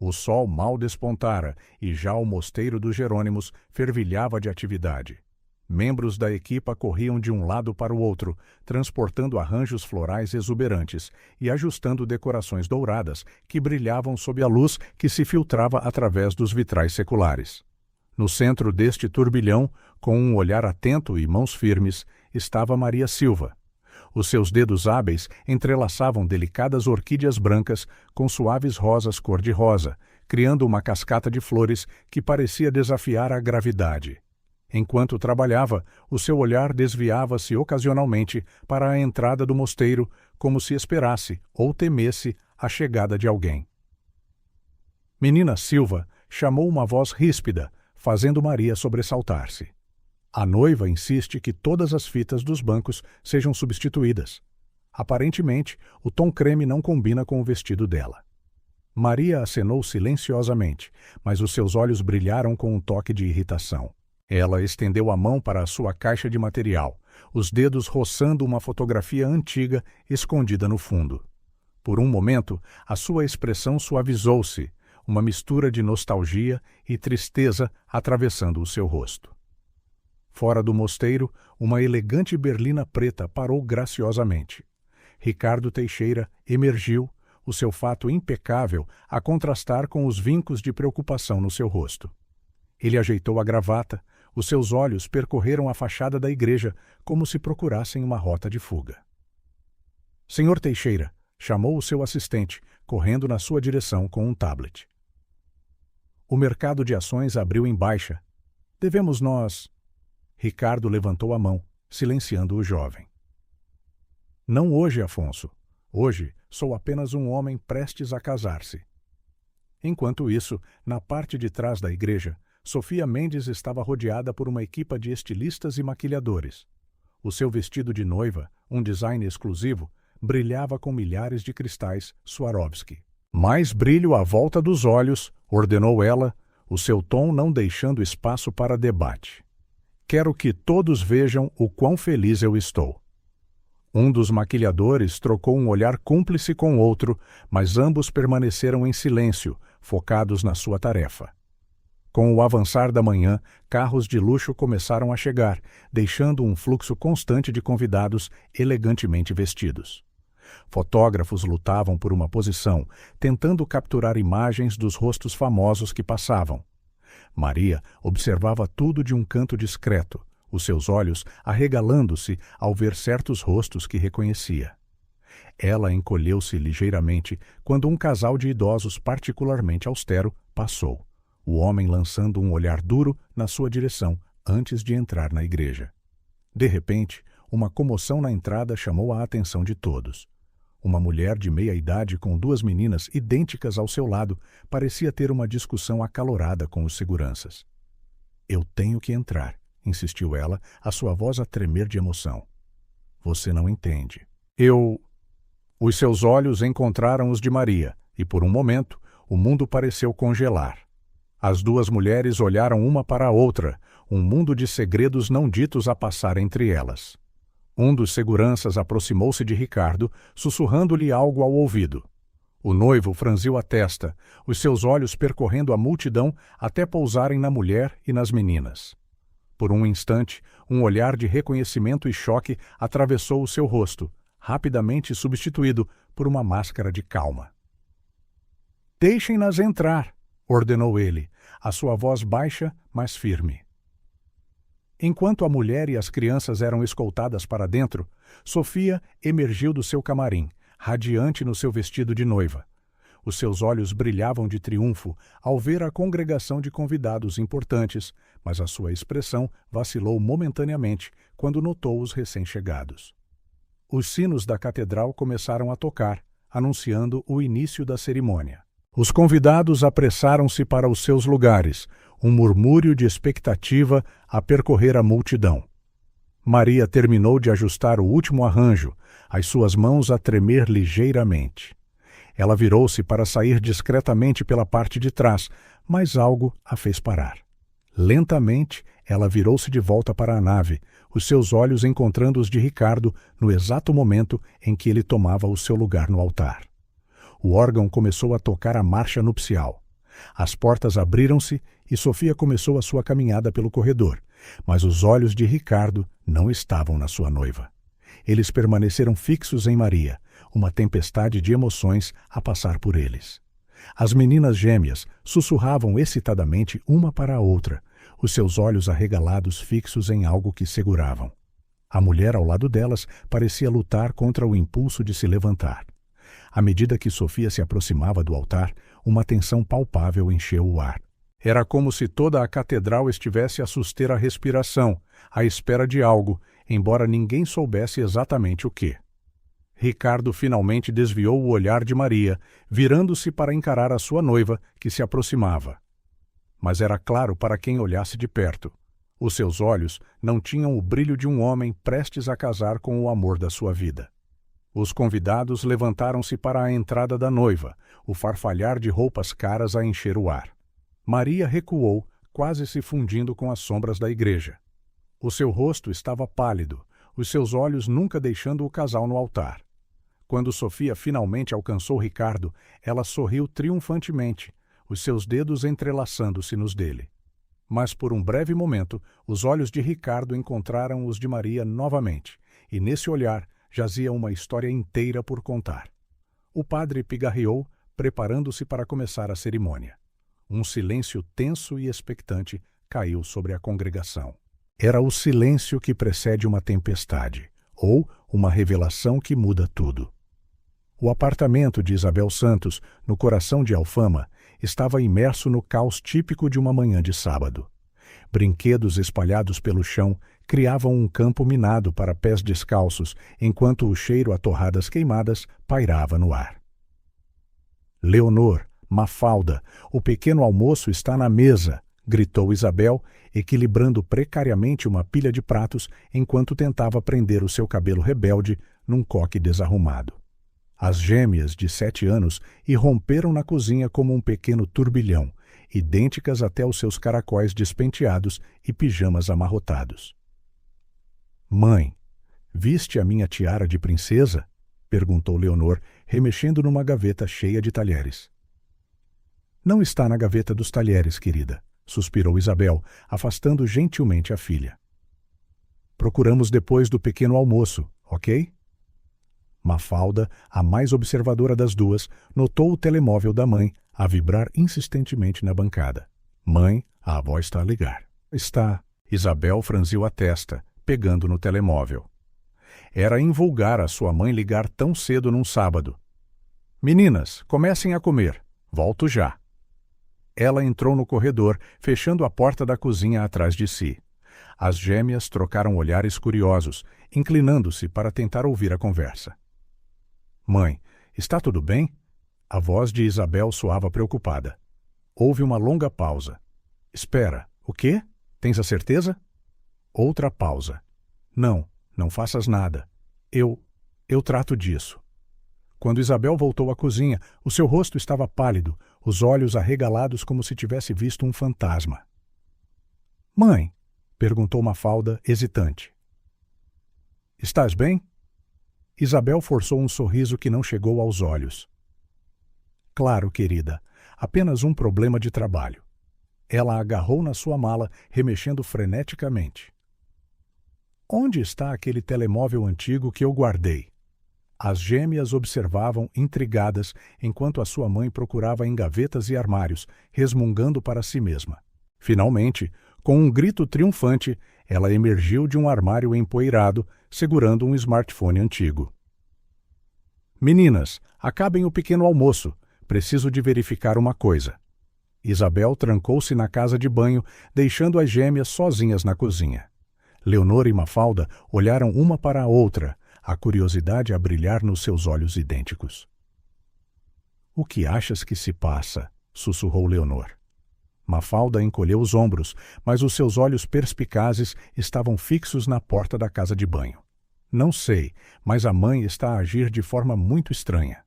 O sol mal despontara e já o mosteiro dos Jerônimos fervilhava de atividade. Membros da equipa corriam de um lado para o outro, transportando arranjos florais exuberantes e ajustando decorações douradas que brilhavam sob a luz que se filtrava através dos vitrais seculares. No centro deste turbilhão, com um olhar atento e mãos firmes, estava Maria Silva. Os seus dedos hábeis entrelaçavam delicadas orquídeas brancas com suaves rosas cor-de-rosa, criando uma cascata de flores que parecia desafiar a gravidade. Enquanto trabalhava, o seu olhar desviava-se ocasionalmente para a entrada do mosteiro, como se esperasse ou temesse a chegada de alguém. Menina Silva chamou uma voz ríspida, fazendo Maria sobressaltar-se. A noiva insiste que todas as fitas dos bancos sejam substituídas. Aparentemente, o tom creme não combina com o vestido dela. Maria acenou silenciosamente, mas os seus olhos brilharam com um toque de irritação. Ela estendeu a mão para a sua caixa de material, os dedos roçando uma fotografia antiga escondida no fundo. Por um momento, a sua expressão suavizou-se, uma mistura de nostalgia e tristeza atravessando o seu rosto. Fora do mosteiro, uma elegante berlina preta parou graciosamente. Ricardo Teixeira emergiu, o seu fato impecável a contrastar com os vincos de preocupação no seu rosto. Ele ajeitou a gravata, os seus olhos percorreram a fachada da igreja como se procurassem uma rota de fuga. Senhor Teixeira, chamou o seu assistente, correndo na sua direção com um tablet. O mercado de ações abriu em baixa. Devemos nós... Ricardo levantou a mão, silenciando o jovem. Não hoje, Afonso. Hoje sou apenas um homem prestes a casar-se. Enquanto isso, na parte de trás da igreja, Sofia Mendes estava rodeada por uma equipa de estilistas e maquilhadores. O seu vestido de noiva, um design exclusivo, brilhava com milhares de cristais Swarovski. Mais brilho à volta dos olhos, ordenou ela, o seu tom não deixando espaço para debate. Quero que todos vejam o quão feliz eu estou. Um dos maquilhadores trocou um olhar cúmplice com outro, mas ambos permaneceram em silêncio, focados na sua tarefa. Com o avançar da manhã, carros de luxo começaram a chegar, deixando um fluxo constante de convidados elegantemente vestidos. Fotógrafos lutavam por uma posição, tentando capturar imagens dos rostos famosos que passavam. Maria observava tudo de um canto discreto, os seus olhos arregalando-se ao ver certos rostos que reconhecia. Ela encolheu-se ligeiramente quando um casal de idosos particularmente austero passou, o homem lançando um olhar duro na sua direção antes de entrar na igreja. De repente, uma comoção na entrada chamou a atenção de todos. Uma mulher de meia idade com duas meninas idênticas ao seu lado parecia ter uma discussão acalorada com os seguranças. Eu tenho que entrar, insistiu ela, a sua voz a tremer de emoção. Você não entende. Os seus olhos encontraram os de Maria, e por um momento o mundo pareceu congelar. As duas mulheres olharam uma para a outra, um mundo de segredos não ditos a passar entre elas. Um dos seguranças aproximou-se de Ricardo, sussurrando-lhe algo ao ouvido. O noivo franziu a testa, os seus olhos percorrendo a multidão até pousarem na mulher e nas meninas. Por um instante, um olhar de reconhecimento e choque atravessou o seu rosto, rapidamente substituído por uma máscara de calma. Deixem-nas entrar, ordenou ele, a sua voz baixa, mas firme. Enquanto a mulher e as crianças eram escoltadas para dentro, Sofia emergiu do seu camarim, radiante no seu vestido de noiva. Os seus olhos brilhavam de triunfo ao ver a congregação de convidados importantes, mas a sua expressão vacilou momentaneamente quando notou os recém-chegados. Os sinos da catedral começaram a tocar, anunciando o início da cerimônia. Os convidados apressaram-se para os seus lugares, um murmúrio de expectativa a percorrer a multidão. Maria terminou de ajustar o último arranjo, as suas mãos a tremer ligeiramente. Ela virou-se para sair discretamente pela parte de trás, mas algo a fez parar. Lentamente, ela virou-se de volta para a nave, os seus olhos encontrando os de Ricardo no exato momento em que ele tomava o seu lugar no altar. O órgão começou a tocar a marcha nupcial. As portas abriram-se e Sofia começou a sua caminhada pelo corredor, mas os olhos de Ricardo não estavam na sua noiva. Eles permaneceram fixos em Maria, uma tempestade de emoções a passar por eles. As meninas gêmeas sussurravam excitadamente uma para a outra, os seus olhos arregalados fixos em algo que seguravam. A mulher ao lado delas parecia lutar contra o impulso de se levantar. À medida que Sofia se aproximava do altar, uma tensão palpável encheu o ar. Era como se toda a catedral estivesse a suster a respiração, à espera de algo, embora ninguém soubesse exatamente o que. Ricardo finalmente desviou o olhar de Maria, virando-se para encarar a sua noiva, que se aproximava. Mas era claro para quem olhasse de perto. Os seus olhos não tinham o brilho de um homem prestes a casar com o amor da sua vida. Os convidados levantaram-se para a entrada da noiva, o farfalhar de roupas caras a encher o ar. Maria recuou, quase se fundindo com as sombras da igreja. O seu rosto estava pálido, os seus olhos nunca deixando o casal no altar. Quando Sofia finalmente alcançou Ricardo, ela sorriu triunfantemente, os seus dedos entrelaçando-se nos dele. Mas por um breve momento, os olhos de Ricardo encontraram os de Maria novamente, e nesse olhar jazia uma história inteira por contar. O padre pigarreou, preparando-se para começar a cerimônia. Um silêncio tenso e expectante caiu sobre a congregação. Era o silêncio que precede uma tempestade, ou uma revelação que muda tudo. O apartamento de Isabel Santos, no coração de Alfama, estava imerso no caos típico de uma manhã de sábado. Brinquedos espalhados pelo chão criavam um campo minado para pés descalços, enquanto o cheiro a torradas queimadas pairava no ar. Leonor, Mafalda, o pequeno almoço está na mesa, gritou Isabel, equilibrando precariamente uma pilha de pratos enquanto tentava prender o seu cabelo rebelde num coque desarrumado. As gêmeas de 7 anos irromperam na cozinha como um pequeno turbilhão, idênticas até os seus caracóis despenteados e pijamas amarrotados. Mãe, viste a minha tiara de princesa? Perguntou Leonor, remexendo numa gaveta cheia de talheres. Não está na gaveta dos talheres, querida, suspirou Isabel, afastando gentilmente a filha. Procuramos depois do pequeno almoço, ok? Mafalda, a mais observadora das duas, notou o telemóvel da mãe a vibrar insistentemente na bancada. Mãe, a avó está a ligar. Está. Isabel franziu a testa, pegando no telemóvel. Era invulgar a sua mãe ligar tão cedo num sábado. Meninas, comecem a comer. Volto já. Ela entrou no corredor, fechando a porta da cozinha atrás de si. As gêmeas trocaram olhares curiosos, inclinando-se para tentar ouvir a conversa. Mãe, está tudo bem? A voz de Isabel soava preocupada. Houve uma longa pausa. Espera, o quê? Tens a certeza? Outra pausa. Não, não faças nada. Eu trato disso. Quando Isabel voltou à cozinha, o seu rosto estava pálido, os olhos arregalados como se tivesse visto um fantasma. Mãe, perguntou Mafalda, hesitante. Estás bem? Isabel forçou um sorriso que não chegou aos olhos. Claro, querida, apenas um problema de trabalho. Ela agarrou na sua mala, remexendo freneticamente. Onde está aquele telemóvel antigo que eu guardei? As gêmeas observavam, intrigadas, enquanto a sua mãe procurava em gavetas e armários, resmungando para si mesma. Finalmente, com um grito triunfante, ela emergiu de um armário empoeirado, segurando um smartphone antigo. Meninas, acabem o pequeno almoço. Preciso de verificar uma coisa. Isabel trancou-se na casa de banho, deixando as gêmeas sozinhas na cozinha. Leonor e Mafalda olharam uma para a outra, a curiosidade a brilhar nos seus olhos idênticos. O que achas que se passa? Sussurrou Leonor. Mafalda encolheu os ombros, mas os seus olhos perspicazes estavam fixos na porta da casa de banho. Não sei, mas a mãe está a agir de forma muito estranha.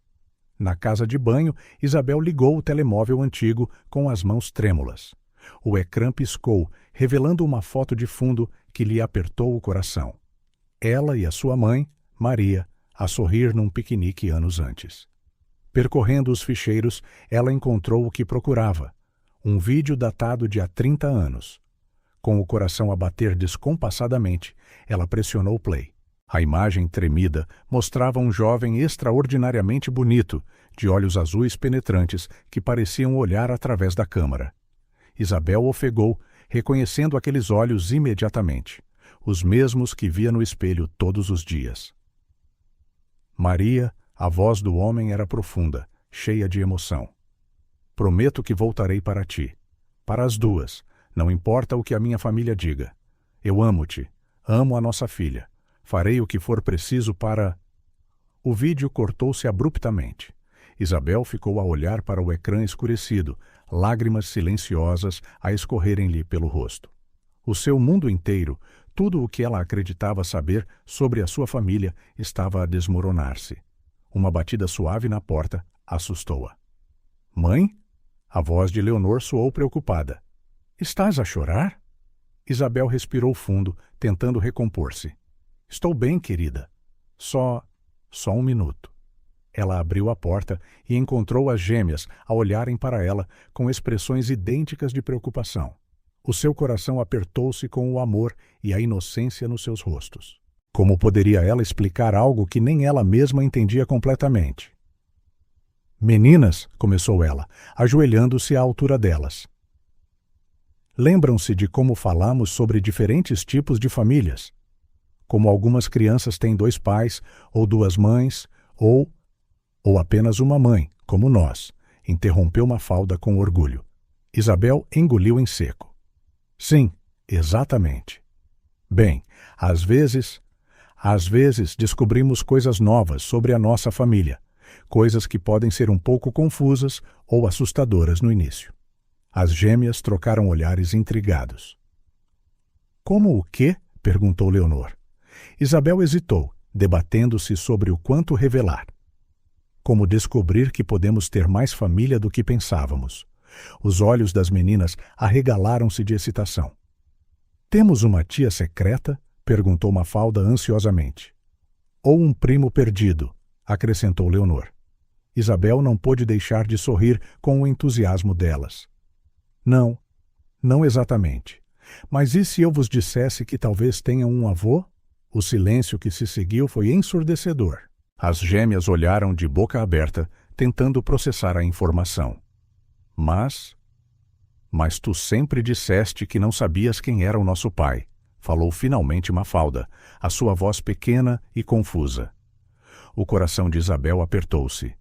Na casa de banho, Isabel ligou o telemóvel antigo com as mãos trêmulas. O ecrã piscou, revelando uma foto de fundo que lhe apertou o coração. Ela e a sua mãe, Maria, a sorrir num piquenique anos antes. Percorrendo os ficheiros, ela encontrou o que procurava, Um vídeo datado de há 30 anos. Com o coração a bater descompassadamente, ela pressionou play. A imagem tremida mostrava um jovem extraordinariamente bonito, de olhos azuis penetrantes que pareciam olhar através da câmara. Isabel ofegou, reconhecendo aqueles olhos imediatamente, os mesmos que via no espelho todos os dias. Maria, a voz do homem era profunda, cheia de emoção. Prometo que voltarei para ti. Para as duas, não importa o que a minha família diga. Eu amo-te, amo a nossa filha. Farei o que for preciso para... O vídeo cortou-se abruptamente. Isabel ficou a olhar para o ecrã escurecido, lágrimas silenciosas a escorrerem-lhe pelo rosto. O seu mundo inteiro, tudo o que ela acreditava saber sobre a sua família, estava a desmoronar-se. Uma batida suave na porta assustou-a. Mãe? A voz de Leonor soou preocupada. Estás a chorar? Isabel respirou fundo, tentando recompor-se. Estou bem, querida. Só um minuto. Ela abriu a porta e encontrou as gêmeas a olharem para ela com expressões idênticas de preocupação. O seu coração apertou-se com o amor e a inocência nos seus rostos. Como poderia ela explicar algo que nem ela mesma entendia completamente? Meninas, começou ela, ajoelhando-se à altura delas. Lembram-se de como falamos sobre diferentes tipos de famílias? Como algumas crianças têm 2 pais, ou 2 mães, ou apenas uma mãe, como nós, interrompeu Mafalda com orgulho. Isabel engoliu em seco. Sim, exatamente. Bem, às vezes descobrimos coisas novas sobre a nossa família, coisas que podem ser um pouco confusas ou assustadoras no início. As gêmeas trocaram olhares intrigados. Como o quê? Perguntou Leonor. Isabel hesitou, debatendo-se sobre o quanto revelar. Como descobrir que podemos ter mais família do que pensávamos. Os olhos das meninas arregalaram-se de excitação. Temos uma tia secreta? Perguntou Mafalda ansiosamente. Ou um primo perdido, acrescentou Leonor. Isabel não pôde deixar de sorrir com o entusiasmo delas. Não exatamente. Mas e se eu vos dissesse que talvez tenham um avô? O silêncio que se seguiu foi ensurdecedor. As gêmeas olharam de boca aberta, tentando processar a informação. Mas tu sempre disseste que não sabias quem era o nosso pai, falou finalmente Mafalda, a sua voz pequena e confusa. O coração de Isabel apertou-se.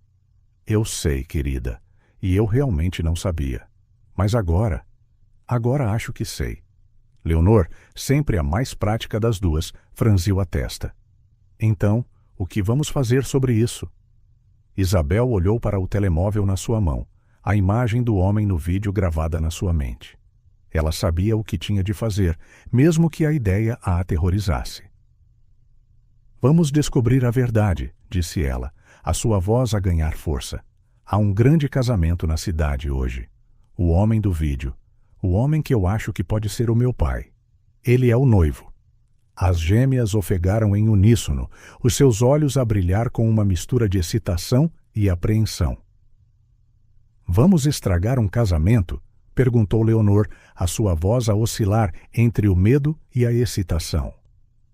Eu sei, querida, e eu realmente não sabia. Mas agora acho que sei. Leonor, sempre a mais prática das duas, franziu a testa. Então, o que vamos fazer sobre isso? Isabel olhou para o telemóvel na sua mão, a imagem do homem no vídeo gravada na sua mente. Ela sabia o que tinha de fazer, mesmo que a ideia a aterrorizasse. Vamos descobrir a verdade, disse ela, a sua voz a ganhar força. Há um grande casamento na cidade hoje. O homem do vídeo. O homem que eu acho que pode ser o meu pai. Ele é o noivo. As gêmeas ofegaram em uníssono, os seus olhos a brilhar com uma mistura de excitação e apreensão. Vamos estragar um casamento? Perguntou Leonor, a sua voz a oscilar entre o medo e a excitação.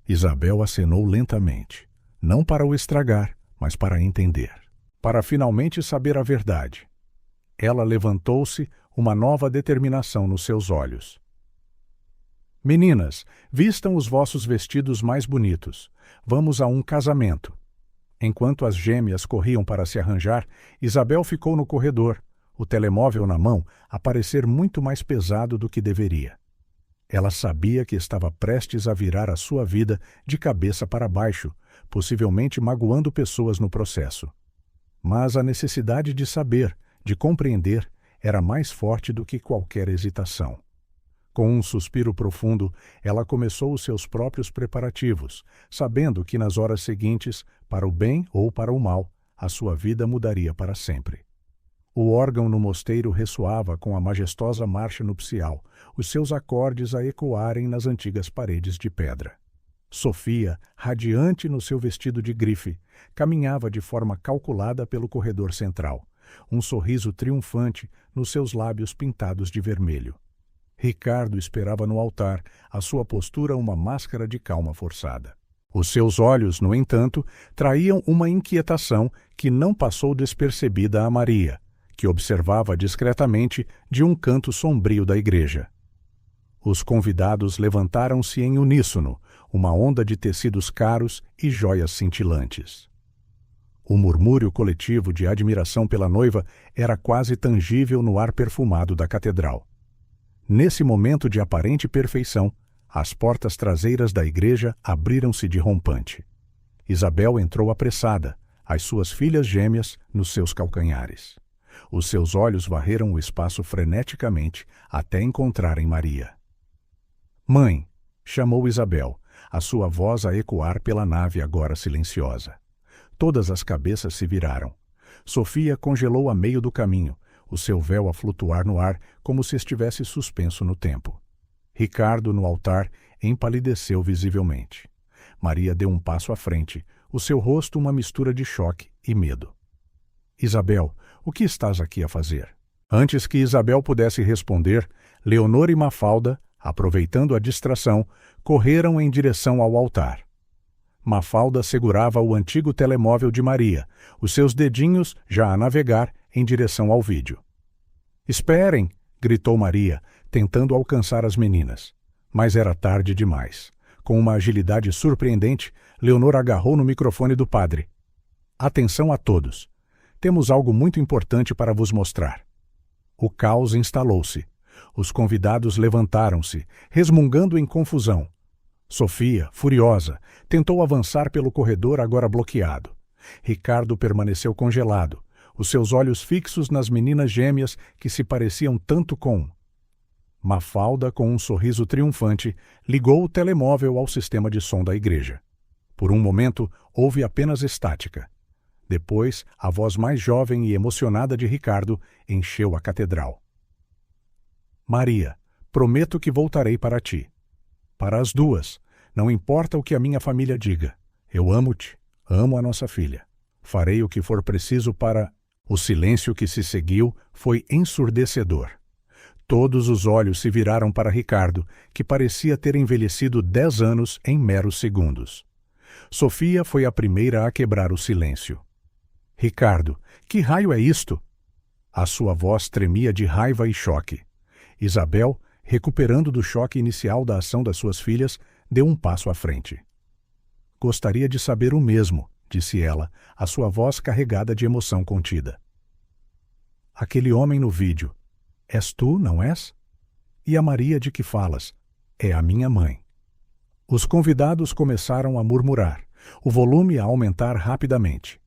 Isabel acenou lentamente, não para o estragar, mas para entender. Para finalmente saber a verdade. Ela levantou-se, uma nova determinação nos seus olhos. Meninas, vistam os vossos vestidos mais bonitos. Vamos a um casamento. Enquanto as gêmeas corriam para se arranjar, Isabel ficou no corredor, o telemóvel na mão a parecer muito mais pesado do que deveria. Ela sabia que estava prestes a virar a sua vida de cabeça para baixo, possivelmente magoando pessoas no processo. Mas a necessidade de saber, de compreender, era mais forte do que qualquer hesitação. Com um suspiro profundo, ela começou os seus próprios preparativos, sabendo que nas horas seguintes, para o bem ou para o mal, a sua vida mudaria para sempre. O órgão no mosteiro ressoava com a majestosa marcha nupcial, os seus acordes a ecoarem nas antigas paredes de pedra. Sofia, radiante no seu vestido de grife, caminhava de forma calculada pelo corredor central, um sorriso triunfante nos seus lábios pintados de vermelho. Ricardo esperava no altar, a sua postura uma máscara de calma forçada. Os seus olhos, no entanto, traíam uma inquietação que não passou despercebida a Maria, que observava discretamente de um canto sombrio da igreja. Os convidados levantaram-se em uníssono, uma onda de tecidos caros e joias cintilantes. O murmúrio coletivo de admiração pela noiva era quase tangível no ar perfumado da catedral. Nesse momento de aparente perfeição, as portas traseiras da igreja abriram-se de rompante. Isabel entrou apressada, as suas filhas gêmeas nos seus calcanhares. Os seus olhos varreram o espaço freneticamente até encontrarem Maria. "Mãe!" chamou Isabel, a sua voz a ecoar pela nave agora silenciosa. Todas as cabeças se viraram. Sofia congelou a meio do caminho, o seu véu a flutuar no ar como se estivesse suspenso no tempo. Ricardo, no altar, empalideceu visivelmente. Maria deu um passo à frente, o seu rosto uma mistura de choque e medo. "Isabel, o que estás aqui a fazer?" Antes que Isabel pudesse responder, Leonor e Mafalda, aproveitando a distração, correram em direção ao altar. Mafalda segurava o antigo telemóvel de Maria, os seus dedinhos já a navegar em direção ao vídeo. "Esperem!" gritou Maria, tentando alcançar as meninas. Mas era tarde demais. Com uma agilidade surpreendente, Leonor agarrou no microfone do padre. "Atenção a todos! Temos algo muito importante para vos mostrar." O caos instalou-se. Os convidados levantaram-se, resmungando em confusão. Sofia, furiosa, tentou avançar pelo corredor agora bloqueado. Ricardo permaneceu congelado, os seus olhos fixos nas meninas gêmeas que se pareciam tanto com... Mafalda, com um sorriso triunfante, ligou o telemóvel ao sistema de som da igreja. Por um momento, houve apenas estática. Depois, a voz mais jovem e emocionada de Ricardo encheu a catedral. "Maria, prometo que voltarei para ti. Para as duas, não importa o que a minha família diga. Eu amo-te, amo a nossa filha. Farei o que for preciso para..." O silêncio que se seguiu foi ensurdecedor. Todos os olhos se viraram para Ricardo, que parecia ter envelhecido 10 anos em meros segundos. Sofia foi a primeira a quebrar o silêncio. "Ricardo, que raio é isto?" A sua voz tremia de raiva e choque. Isabel, recuperando do choque inicial da ação das suas filhas, deu um passo à frente. "Gostaria de saber o mesmo", disse ela, a sua voz carregada de emoção contida. "Aquele homem no vídeo, és tu, não és? E a Maria de que falas? É a minha mãe." Os convidados começaram a murmurar, o volume a aumentar rapidamente.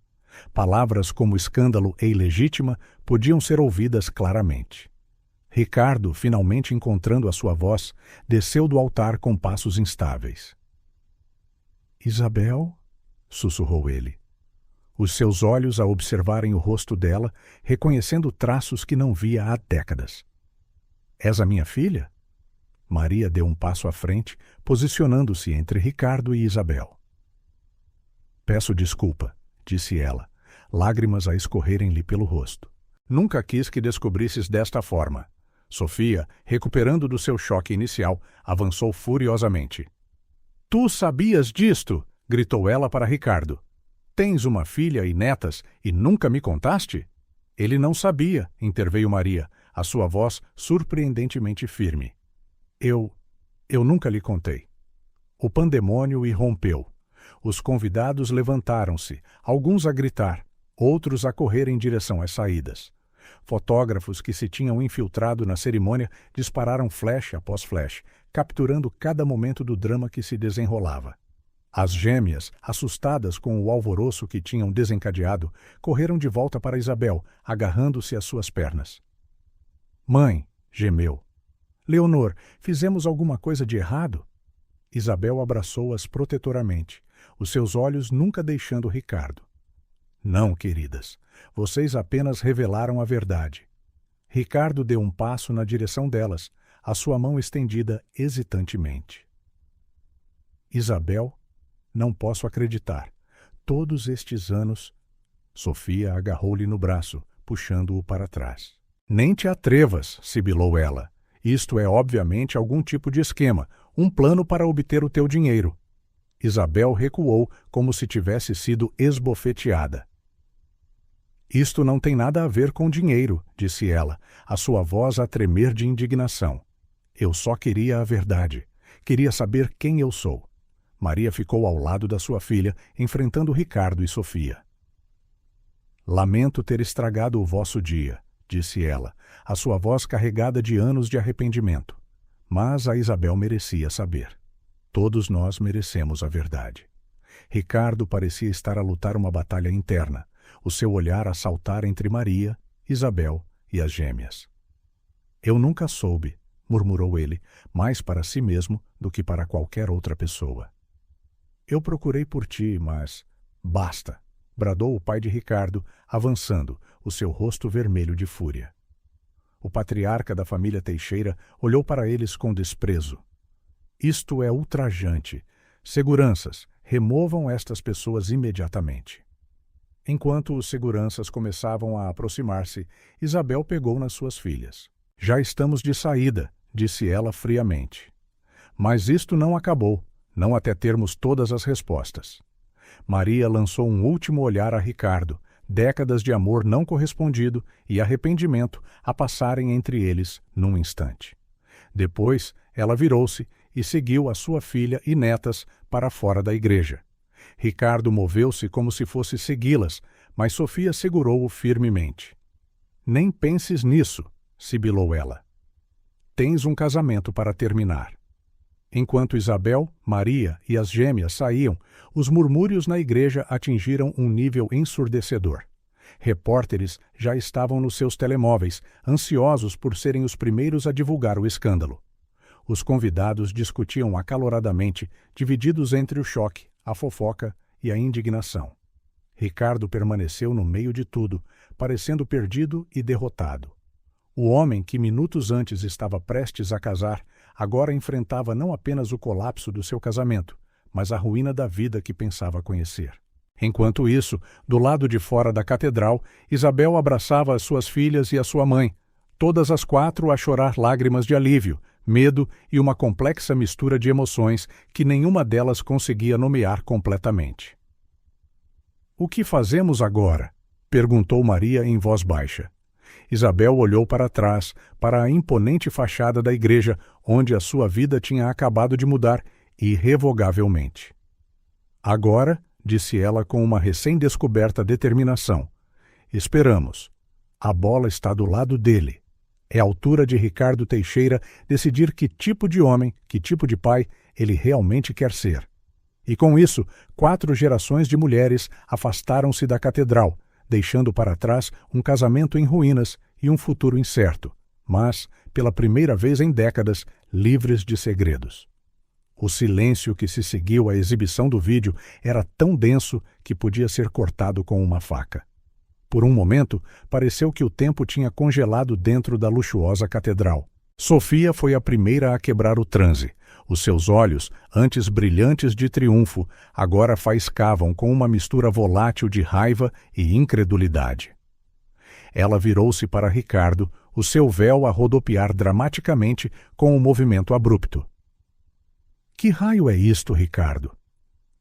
Palavras como escândalo e ilegítima podiam ser ouvidas claramente. Ricardo, finalmente encontrando a sua voz, desceu do altar com passos instáveis. "Isabel?" sussurrou ele. Os seus olhos a observarem o rosto dela, reconhecendo traços que não via há décadas. "És a minha filha?" Maria deu um passo à frente, posicionando-se entre Ricardo e Isabel. "Peço desculpa", disse ela, lágrimas a escorrerem-lhe pelo rosto. "Nunca quis que descobrisses desta forma." Sofia, recuperando do seu choque inicial, avançou furiosamente. "Tu sabias disto?" gritou ela para Ricardo. "Tens uma filha e netas e nunca me contaste?" "Ele não sabia", interveio Maria, a sua voz surpreendentemente firme. Eu nunca lhe contei." O pandemônio irrompeu. Os convidados levantaram-se, alguns a gritar, outros a correr em direção às saídas. Fotógrafos que se tinham infiltrado na cerimônia dispararam flash após flash, capturando cada momento do drama que se desenrolava. As gêmeas, assustadas com o alvoroço que tinham desencadeado, correram de volta para Isabel, agarrando-se às suas pernas. "Mãe", gemeu. "Leonor, fizemos alguma coisa de errado?" Isabel abraçou-as protetoramente, os seus olhos nunca deixando Ricardo. "Não, queridas. Vocês apenas revelaram a verdade." Ricardo deu um passo na direção delas, a sua mão estendida hesitantemente. "Isabel, não posso acreditar. Todos estes anos..." Sofia agarrou-lhe no braço, puxando-o para trás. Nem te atrevas, sibilou ela. Isto é obviamente algum tipo de esquema, um plano para obter o teu dinheiro. Isabel recuou como se tivesse sido esbofeteada. Isto não tem nada a ver com dinheiro, disse ela, a sua voz a tremer de indignação. Eu só queria a verdade. Queria saber quem eu sou. Maria ficou ao lado da sua filha, enfrentando Ricardo e Sofia. Lamento ter estragado o vosso dia, disse ela, a sua voz carregada de anos de arrependimento. Mas a Isabel merecia saber. Todos nós merecemos a verdade. Ricardo parecia estar a lutar uma batalha interna, o seu olhar a saltar entre Maria, Isabel e as gêmeas. Eu nunca soube, murmurou ele, mais para si mesmo do que para qualquer outra pessoa. Eu procurei por ti, mas... Basta! Bradou o pai de Ricardo, avançando, o seu rosto vermelho de fúria. O patriarca da família Teixeira olhou para eles com desprezo. Isto é ultrajante. Seguranças, removam estas pessoas imediatamente. Enquanto os seguranças começavam a aproximar-se, Isabel pegou nas suas filhas. Já estamos de saída, disse ela friamente. Mas isto não acabou, não até termos todas as respostas. Maria lançou um último olhar a Ricardo, décadas de amor não correspondido e arrependimento a passarem entre eles num instante. Depois, ela virou-se e seguiu a sua filha e netas para fora da igreja. Ricardo moveu-se como se fosse segui-las, mas Sofia segurou-o firmemente. Nem penses nisso, sibilou ela. Tens um casamento para terminar. Enquanto Isabel, Maria e as gêmeas saíam, os murmúrios na igreja atingiram um nível ensurdecedor. Repórteres já estavam nos seus telemóveis, ansiosos por serem os primeiros a divulgar o escândalo. Os convidados discutiam acaloradamente, divididos entre o choque, a fofoca e a indignação. Ricardo permaneceu no meio de tudo, parecendo perdido e derrotado. O homem que minutos antes estava prestes a casar, agora enfrentava não apenas o colapso do seu casamento, mas a ruína da vida que pensava conhecer. Enquanto isso, do lado de fora da catedral, Isabel abraçava as suas filhas e a sua mãe, todas as quatro a chorar lágrimas de alívio, medo e uma complexa mistura de emoções que nenhuma delas conseguia nomear completamente. — O que fazemos agora? Perguntou Maria em voz baixa. Isabel olhou para trás, para a imponente fachada da igreja, onde a sua vida tinha acabado de mudar irrevogavelmente. Agora, disse ela com uma recém-descoberta determinação, esperamos. A bola está do lado dele. É a altura de Ricardo Teixeira decidir que tipo de homem, que tipo de pai ele realmente quer ser. E com isso, 4 gerações de mulheres afastaram-se da catedral, deixando para trás um casamento em ruínas e um futuro incerto, mas, pela primeira vez em décadas, livres de segredos. O silêncio que se seguiu à exibição do vídeo era tão denso que podia ser cortado com uma faca. Por um momento, pareceu que o tempo tinha congelado dentro da luxuosa catedral. Sofia foi a primeira a quebrar o transe. Os seus olhos, antes brilhantes de triunfo, agora faiscavam com uma mistura volátil de raiva e incredulidade. Ela virou-se para Ricardo, o seu véu a rodopiar dramaticamente com um movimento abrupto. — Que raio é isto, Ricardo?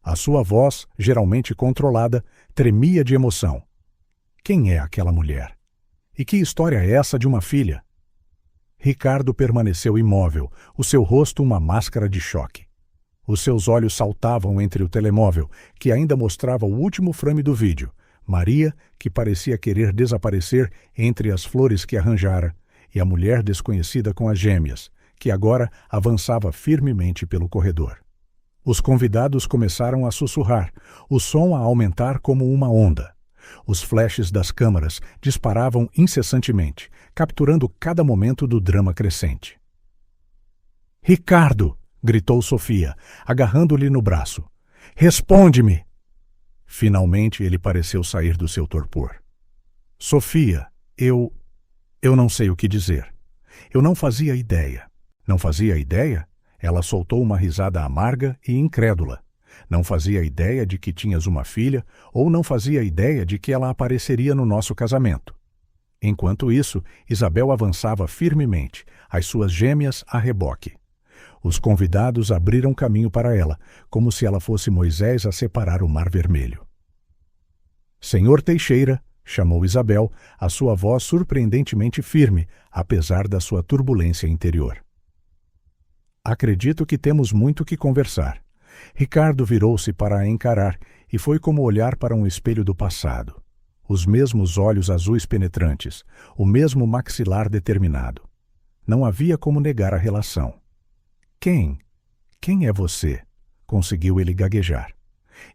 A sua voz, geralmente controlada, tremia de emoção. Quem é aquela mulher? E que história é essa de uma filha? Ricardo permaneceu imóvel, o seu rosto uma máscara de choque. Os seus olhos saltavam entre o telemóvel, que ainda mostrava o último frame do vídeo, Maria, que parecia querer desaparecer entre as flores que arranjara, e a mulher desconhecida com as gêmeas, que agora avançava firmemente pelo corredor. Os convidados começaram a sussurrar, o som a aumentar como uma onda. Os flashes das câmaras disparavam incessantemente, capturando cada momento do drama crescente. — Ricardo! Gritou Sofia, agarrando-lhe no braço. — Responde-me! Finalmente ele pareceu sair do seu torpor. — Sofia, eu não sei o que dizer. Eu não fazia ideia. Não fazia ideia? Ela soltou uma risada amarga e incrédula. Não fazia ideia de que tinhas uma filha ou não fazia ideia de que ela apareceria no nosso casamento. Enquanto isso, Isabel avançava firmemente, as suas gêmeas a reboque. Os convidados abriram caminho para ela, como se ela fosse Moisés a separar o Mar Vermelho. Senhor Teixeira, chamou Isabel, a sua voz surpreendentemente firme, apesar da sua turbulência interior. Acredito que temos muito que conversar. Ricardo virou-se para a encarar e foi como olhar para um espelho do passado. Os mesmos olhos azuis penetrantes, o mesmo maxilar determinado. Não havia como negar a relação. Quem é você? Conseguiu ele gaguejar.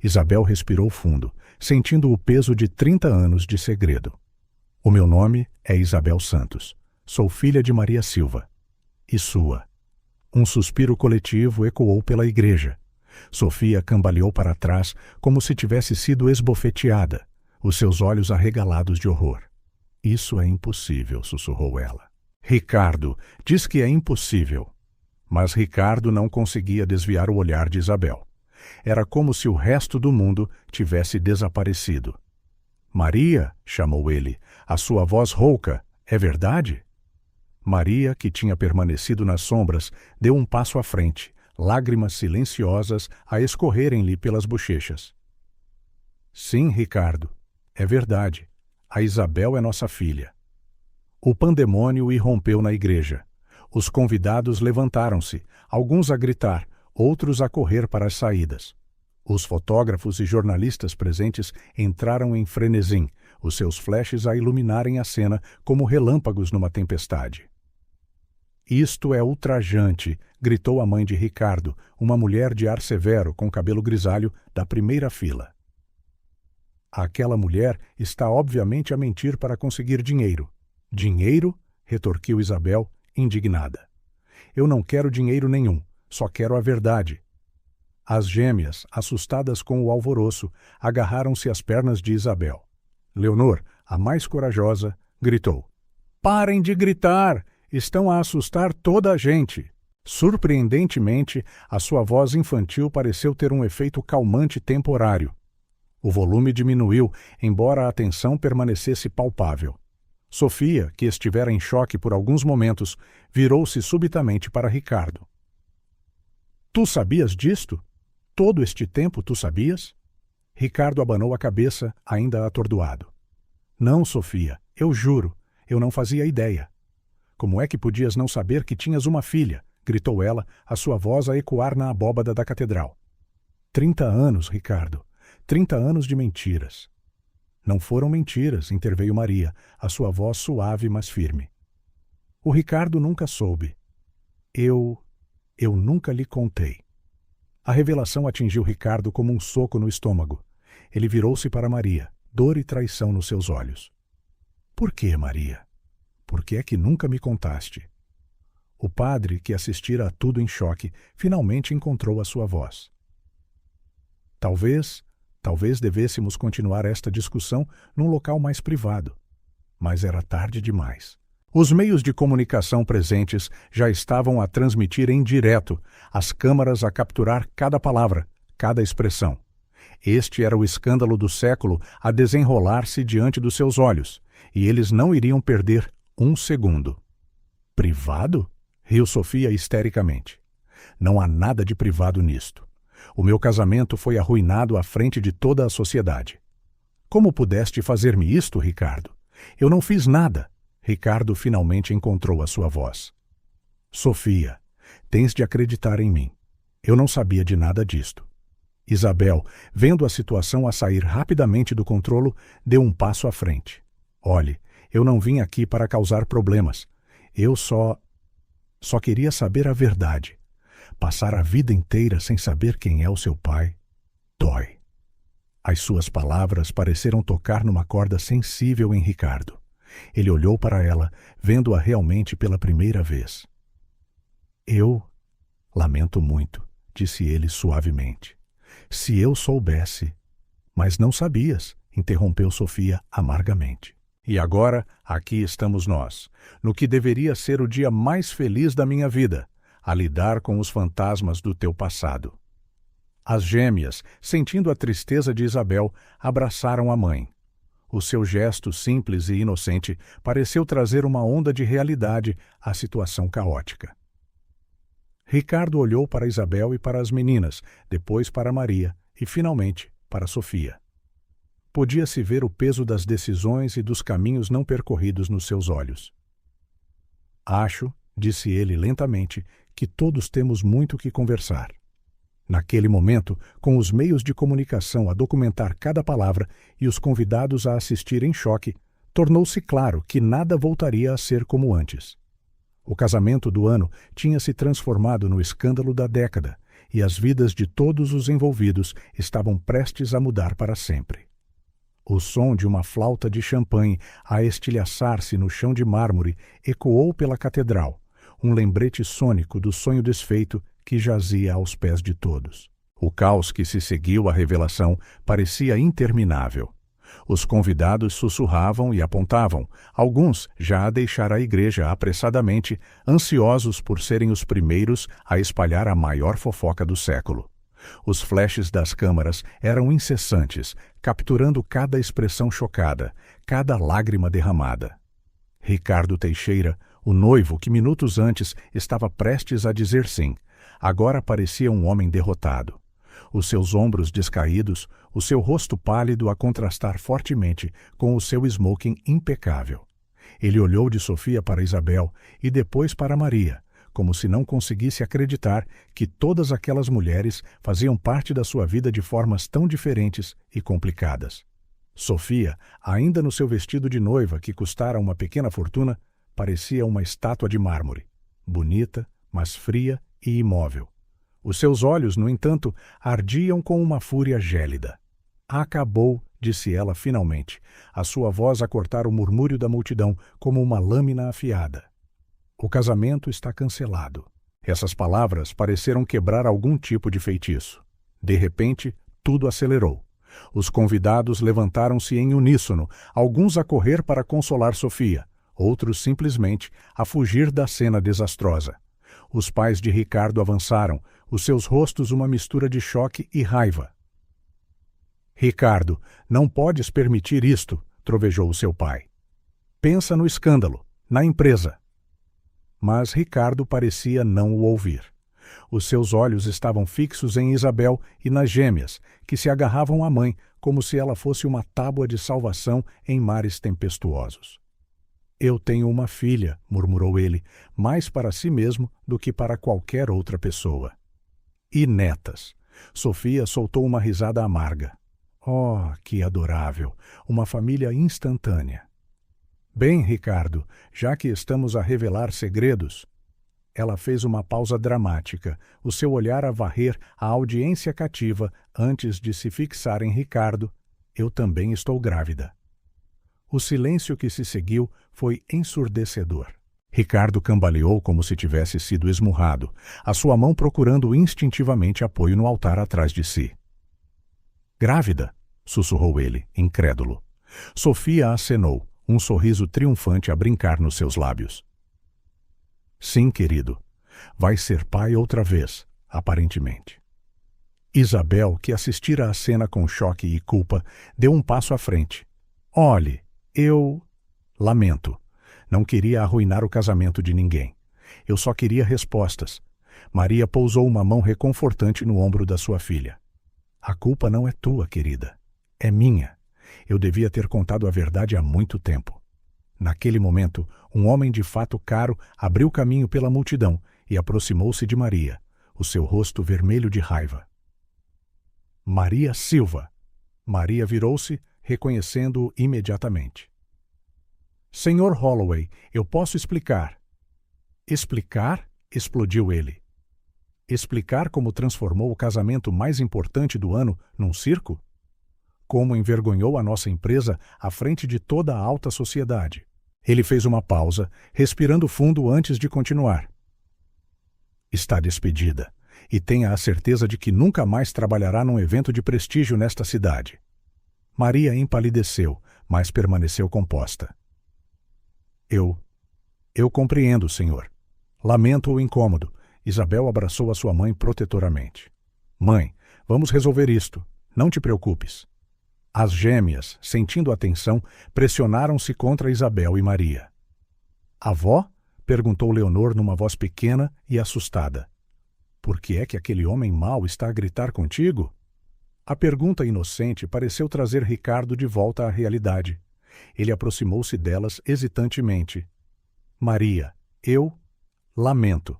Isabel respirou fundo, sentindo o peso de 30 anos de segredo. O meu nome é Isabel Santos. Sou filha de Maria Silva. E sua? Um suspiro coletivo ecoou pela igreja. Sofia cambaleou para trás como se tivesse sido esbofeteada, os seus olhos arregalados de horror. Isso é impossível, sussurrou ela. Ricardo diz que é impossível. Mas Ricardo não conseguia desviar o olhar de Isabel. Era como se o resto do mundo tivesse desaparecido. Maria, chamou ele, a sua voz rouca, é verdade? Maria, que tinha permanecido nas sombras, deu um passo à frente, lágrimas silenciosas a escorrerem-lhe pelas bochechas. Sim, Ricardo, é verdade. A Isabel é nossa filha. O pandemônio irrompeu na igreja. Os convidados levantaram-se, alguns a gritar, outros a correr para as saídas. Os fotógrafos e jornalistas presentes entraram em frenesim, os seus flashes a iluminarem a cena como relâmpagos numa tempestade. Isto é ultrajante, gritou a mãe de Ricardo, uma mulher de ar severo com cabelo grisalho da primeira fila. Aquela mulher está obviamente a mentir para conseguir dinheiro. Dinheiro? Retorquiu Isabel, indignada. Eu não quero dinheiro nenhum, só quero a verdade. As gêmeas, assustadas com o alvoroço, agarraram-se às pernas de Isabel. Leonor, a mais corajosa, gritou. Parem de gritar! Estão a assustar toda a gente. Surpreendentemente, a sua voz infantil pareceu ter um efeito calmante temporário. O volume diminuiu, embora a tensão permanecesse palpável. Sofia, que estivera em choque por alguns momentos, virou-se subitamente para Ricardo. Tu sabias disto? Todo este tempo tu sabias? Ricardo abanou a cabeça, ainda atordoado. Não, Sofia, eu juro, eu não fazia ideia. Como é que podias não saber que tinhas uma filha? Gritou ela, a sua voz a ecoar na abóbada da catedral. 30 anos, Ricardo. 30 anos de mentiras. Não foram mentiras, interveio Maria, a sua voz suave, mas firme. O Ricardo nunca soube. Eu nunca lhe contei. A revelação atingiu Ricardo como um soco no estômago. Ele virou-se para Maria, dor e traição nos seus olhos. Por que, Maria? Por que é que nunca me contaste? O padre, que assistira a tudo em choque, finalmente encontrou a sua voz. Talvez devêssemos continuar esta discussão num local mais privado. Mas era tarde demais. Os meios de comunicação presentes já estavam a transmitir em direto, as câmaras a capturar cada palavra, cada expressão. Este era o escândalo do século a desenrolar-se diante dos seus olhos, e eles não iriam perder um segundo. Privado? Riu Sofia histericamente. Não há nada de privado nisto. O meu casamento foi arruinado à frente de toda a sociedade. Como pudeste fazer-me isto, Ricardo? Eu não fiz nada. Ricardo finalmente encontrou a sua voz. Sofia, tens de acreditar em mim. Eu não sabia de nada disto. Isabel, vendo a situação a sair rapidamente do controlo, deu um passo à frente. Olhe, eu não vim aqui para causar problemas. Eu só queria saber a verdade. Passar a vida inteira sem saber quem é o seu pai dói. As suas palavras pareceram tocar numa corda sensível em Ricardo. Ele olhou para ela, vendo-a realmente pela primeira vez. Eu lamento muito, disse ele suavemente. Se eu soubesse... Mas não sabias, interrompeu Sofia amargamente. E agora, aqui estamos nós, no que deveria ser o dia mais feliz da minha vida, a lidar com os fantasmas do teu passado. As gêmeas, sentindo a tristeza de Isabel, abraçaram a mãe. O seu gesto simples e inocente pareceu trazer uma onda de realidade à situação caótica. Ricardo olhou para Isabel e para as meninas, depois para Maria e, finalmente, para Sofia. Podia-se ver o peso das decisões e dos caminhos não percorridos nos seus olhos. Acho, disse ele lentamente, que todos temos muito que conversar. Naquele momento, com os meios de comunicação a documentar cada palavra e os convidados a assistir em choque, tornou-se claro que nada voltaria a ser como antes. O casamento do ano tinha se transformado no escândalo da década, e as vidas de todos os envolvidos estavam prestes a mudar para sempre. O som de uma flauta de champanhe a estilhaçar-se no chão de mármore ecoou pela catedral, um lembrete sônico do sonho desfeito que jazia aos pés de todos. O caos que se seguiu à revelação parecia interminável. Os convidados sussurravam e apontavam, alguns já a deixar a igreja apressadamente, ansiosos por serem os primeiros a espalhar a maior fofoca do século. Os flashes das câmaras eram incessantes, capturando cada expressão chocada, cada lágrima derramada. Ricardo Teixeira, o noivo que minutos antes estava prestes a dizer sim, agora parecia um homem derrotado. Os seus ombros descaídos, o seu rosto pálido a contrastar fortemente com o seu smoking impecável. Ele olhou de Sofia para Isabel e depois para Maria, como se não conseguisse acreditar que todas aquelas mulheres faziam parte da sua vida de formas tão diferentes e complicadas. Sofia, ainda no seu vestido de noiva que custara uma pequena fortuna, parecia uma estátua de mármore, bonita, mas fria e imóvel. Os seus olhos, no entanto, ardiam com uma fúria gélida. Acabou, disse ela finalmente, a sua voz a cortar o murmúrio da multidão como uma lâmina afiada. O casamento está cancelado. Essas palavras pareceram quebrar algum tipo de feitiço. De repente, tudo acelerou. Os convidados levantaram-se em uníssono, alguns a correr para consolar Sofia, outros simplesmente a fugir da cena desastrosa. Os pais de Ricardo avançaram, os seus rostos uma mistura de choque e raiva. Ricardo, não podes permitir isto, trovejou o seu pai. Pensa no escândalo, na empresa. Mas Ricardo parecia não o ouvir. Os seus olhos estavam fixos em Isabel e nas gêmeas, que se agarravam à mãe como se ela fosse uma tábua de salvação em mares tempestuosos. Eu tenho uma filha, murmurou ele, mais para si mesmo do que para qualquer outra pessoa. E netas. Sofia soltou uma risada amarga. Oh, que adorável! Uma família instantânea. Bem, Ricardo, já que estamos a revelar segredos... Ela fez uma pausa dramática, o seu olhar a varrer a audiência cativa antes de se fixar em Ricardo. Eu também estou grávida. O silêncio que se seguiu foi ensurdecedor. Ricardo cambaleou como se tivesse sido esmurrado, a sua mão procurando instintivamente apoio no altar atrás de si. Grávida? Sussurrou ele, incrédulo. Sofia acenou, um sorriso triunfante a brincar nos seus lábios. Sim, querido. Vai ser pai outra vez, aparentemente. Isabel, que assistira à cena com choque e culpa, deu um passo à frente. Olhe, eu... Lamento. Não queria arruinar o casamento de ninguém. Eu só queria respostas. Maria pousou uma mão reconfortante no ombro da sua filha. A culpa não é tua, querida. É minha. Eu devia ter contado a verdade há muito tempo. Naquele momento, um homem de fato caro abriu caminho pela multidão e aproximou-se de Maria, o seu rosto vermelho de raiva. Maria Silva! Maria virou-se, reconhecendo-o imediatamente. Senhor Holloway, eu posso explicar. Explicar? Explodiu ele. Explicar como transformou o casamento mais importante do ano num circo? Como envergonhou a nossa empresa à frente de toda a alta sociedade. Ele fez uma pausa, respirando fundo antes de continuar. Está despedida, e tenha a certeza de que nunca mais trabalhará num evento de prestígio nesta cidade. Maria empalideceu, mas permaneceu composta. Eu compreendo, senhor. Lamento o incômodo. Isabel abraçou a sua mãe protetoramente. Mãe, vamos resolver isto. Não te preocupes. As gêmeas, sentindo a tensão, pressionaram-se contra Isabel e Maria. Avó? Perguntou Leonor numa voz pequena e assustada. Por que é que aquele homem mau está a gritar contigo? A pergunta inocente pareceu trazer Ricardo de volta à realidade. Ele aproximou-se delas hesitantemente. Maria, eu lamento.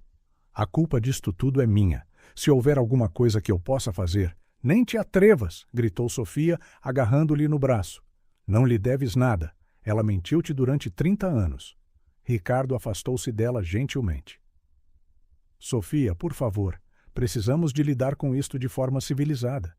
A culpa disto tudo é minha. Se houver alguma coisa que eu possa fazer... Nem te atrevas, gritou Sofia, agarrando-lhe no braço. Não lhe deves nada. Ela mentiu-te durante 30 anos. Ricardo afastou-se dela gentilmente. Sofia, por favor, precisamos de lidar com isto de forma civilizada.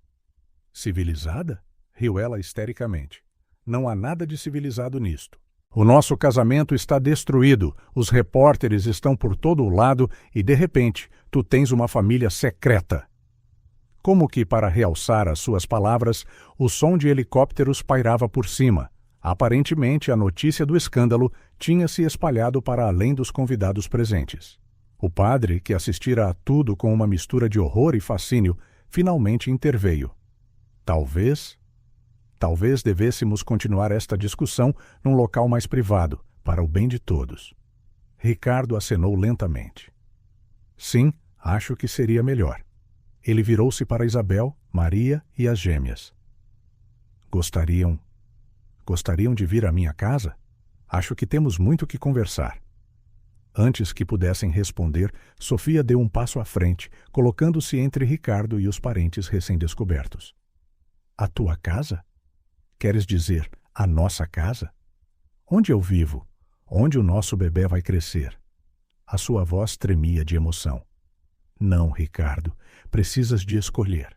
Civilizada? Riu ela histericamente. Não há nada de civilizado nisto. O nosso casamento está destruído, os repórteres estão por todo o lado e, de repente, tu tens uma família secreta. Como que para realçar as suas palavras, o som de helicópteros pairava por cima. Aparentemente, a notícia do escândalo tinha se espalhado para além dos convidados presentes. O padre, que assistira a tudo com uma mistura de horror e fascínio, finalmente interveio. Talvez devêssemos continuar esta discussão num local mais privado, para o bem de todos. Ricardo acenou lentamente. Sim, acho que seria melhor. Ele virou-se para Isabel, Maria e as gêmeas. Gostariam de vir à minha casa? Acho que temos muito que conversar. Antes que pudessem responder, Sofia deu um passo à frente, colocando-se entre Ricardo e os parentes recém-descobertos. A tua casa? Queres dizer, a nossa casa? Onde eu vivo? Onde o nosso bebê vai crescer? A sua voz tremia de emoção. Não, Ricardo, precisas de escolher.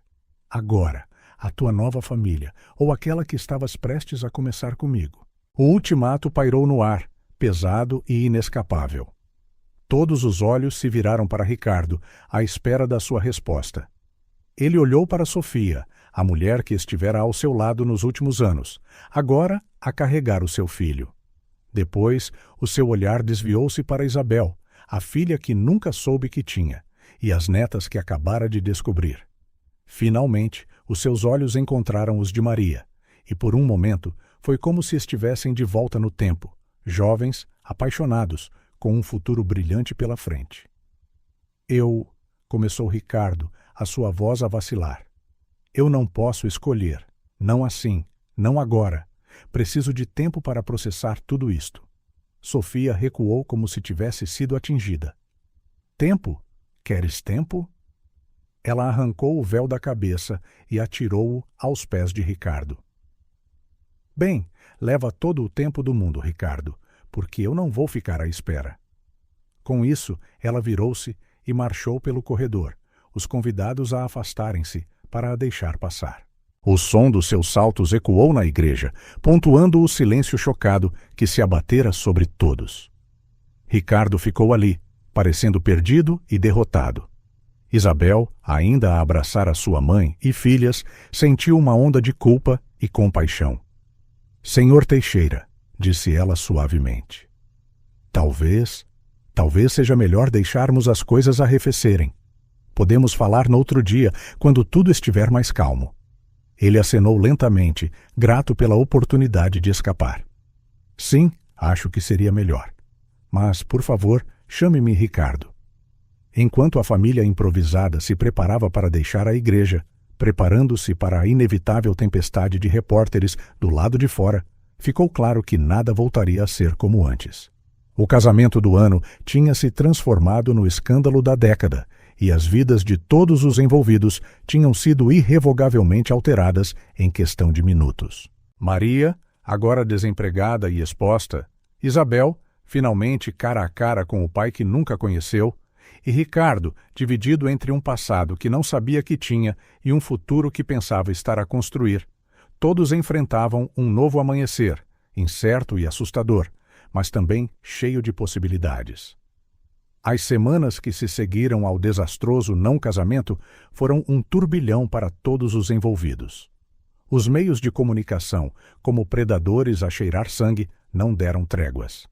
Agora, a tua nova família, ou aquela que estavas prestes a começar comigo. O ultimato pairou no ar, pesado e inescapável. Todos os olhos se viraram para Ricardo, à espera da sua resposta. Ele olhou para Sofia, a mulher que estivera ao seu lado nos últimos anos, agora a carregar o seu filho. Depois, o seu olhar desviou-se para Isabel, a filha que nunca soube que tinha, e as netas que acabara de descobrir. Finalmente, os seus olhos encontraram os de Maria, e por um momento foi como se estivessem de volta no tempo, jovens, apaixonados, com um futuro brilhante pela frente. Começou Ricardo, a sua voz a vacilar. Eu não posso escolher, não assim, não agora. Preciso de tempo para processar tudo isto. Sofia recuou como se tivesse sido atingida. Tempo? Queres tempo? Ela arrancou o véu da cabeça e atirou-o aos pés de Ricardo. Bem, leva todo o tempo do mundo, Ricardo, porque eu não vou ficar à espera. Com isso, ela virou-se e marchou pelo corredor, os convidados a afastarem-se para a deixar passar. O som dos seus saltos ecoou na igreja, pontuando o silêncio chocado que se abatera sobre todos. Ricardo ficou ali, parecendo perdido e derrotado. Isabel, ainda a abraçar a sua mãe e filhas, sentiu uma onda de culpa e compaixão. Senhor Teixeira, disse ela suavemente. Talvez seja melhor deixarmos as coisas arrefecerem. Podemos falar noutro dia, quando tudo estiver mais calmo. Ele acenou lentamente, grato pela oportunidade de escapar. Sim, acho que seria melhor. Mas, por favor, chame-me Ricardo. Enquanto a família improvisada se preparava para deixar a igreja, preparando-se para a inevitável tempestade de repórteres do lado de fora, ficou claro que nada voltaria a ser como antes. O casamento do ano tinha se transformado no escândalo da década, e as vidas de todos os envolvidos tinham sido irrevogavelmente alteradas em questão de minutos. Maria, agora desempregada e exposta, Isabel, finalmente cara a cara com o pai que nunca conheceu, e Ricardo, dividido entre um passado que não sabia que tinha e um futuro que pensava estar a construir. Todos enfrentavam um novo amanhecer, incerto e assustador, mas também cheio de possibilidades. As semanas que se seguiram ao desastroso não-casamento foram um turbilhão para todos os envolvidos. Os meios de comunicação, como predadores a cheirar sangue, não deram tréguas.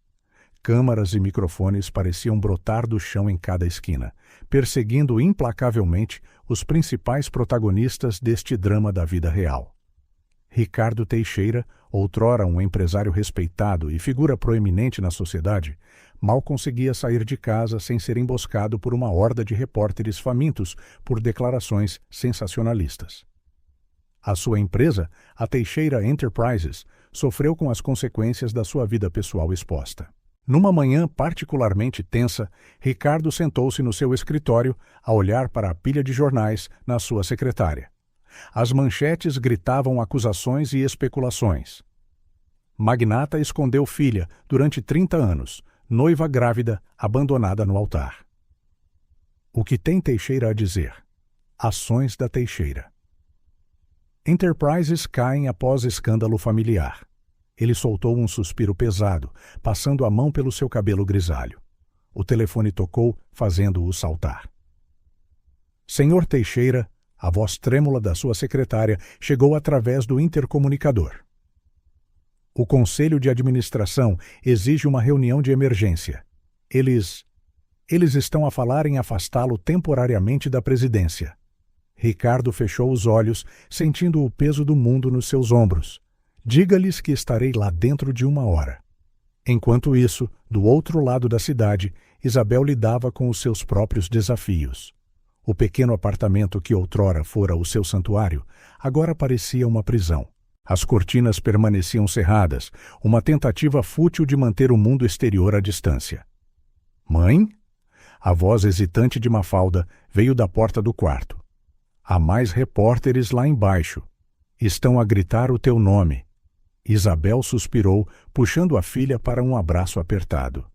Câmaras e microfones pareciam brotar do chão em cada esquina, perseguindo implacavelmente os principais protagonistas deste drama da vida real. Ricardo Teixeira, outrora um empresário respeitado e figura proeminente na sociedade, mal conseguia sair de casa sem ser emboscado por uma horda de repórteres famintos por declarações sensacionalistas. A sua empresa, a Teixeira Enterprises, sofreu com as consequências da sua vida pessoal exposta. Numa manhã particularmente tensa, Ricardo sentou-se no seu escritório a olhar para a pilha de jornais na sua secretária. As manchetes gritavam acusações e especulações. Magnata escondeu filha durante 30 anos, noiva grávida, abandonada no altar. O que tem Teixeira a dizer? Ações da Teixeira. Enterprises caem após escândalo familiar. Ele soltou um suspiro pesado, passando a mão pelo seu cabelo grisalho. O telefone tocou, fazendo-o saltar. Senhor Teixeira, a voz trêmula da sua secretária chegou através do intercomunicador. O Conselho de Administração exige uma reunião de emergência. Eles estão a falar em afastá-lo temporariamente da presidência. Ricardo fechou os olhos, sentindo o peso do mundo nos seus ombros. Diga-lhes que estarei lá dentro de 1 hora. Enquanto isso, do outro lado da cidade, Isabel lidava com os seus próprios desafios. O pequeno apartamento que outrora fora o seu santuário, agora parecia uma prisão. As cortinas permaneciam cerradas, uma tentativa fútil de manter o mundo exterior à distância. Mãe? A voz hesitante de Mafalda veio da porta do quarto. Há mais repórteres lá embaixo. Estão a gritar o teu nome. Isabel suspirou, puxando a filha para um abraço apertado.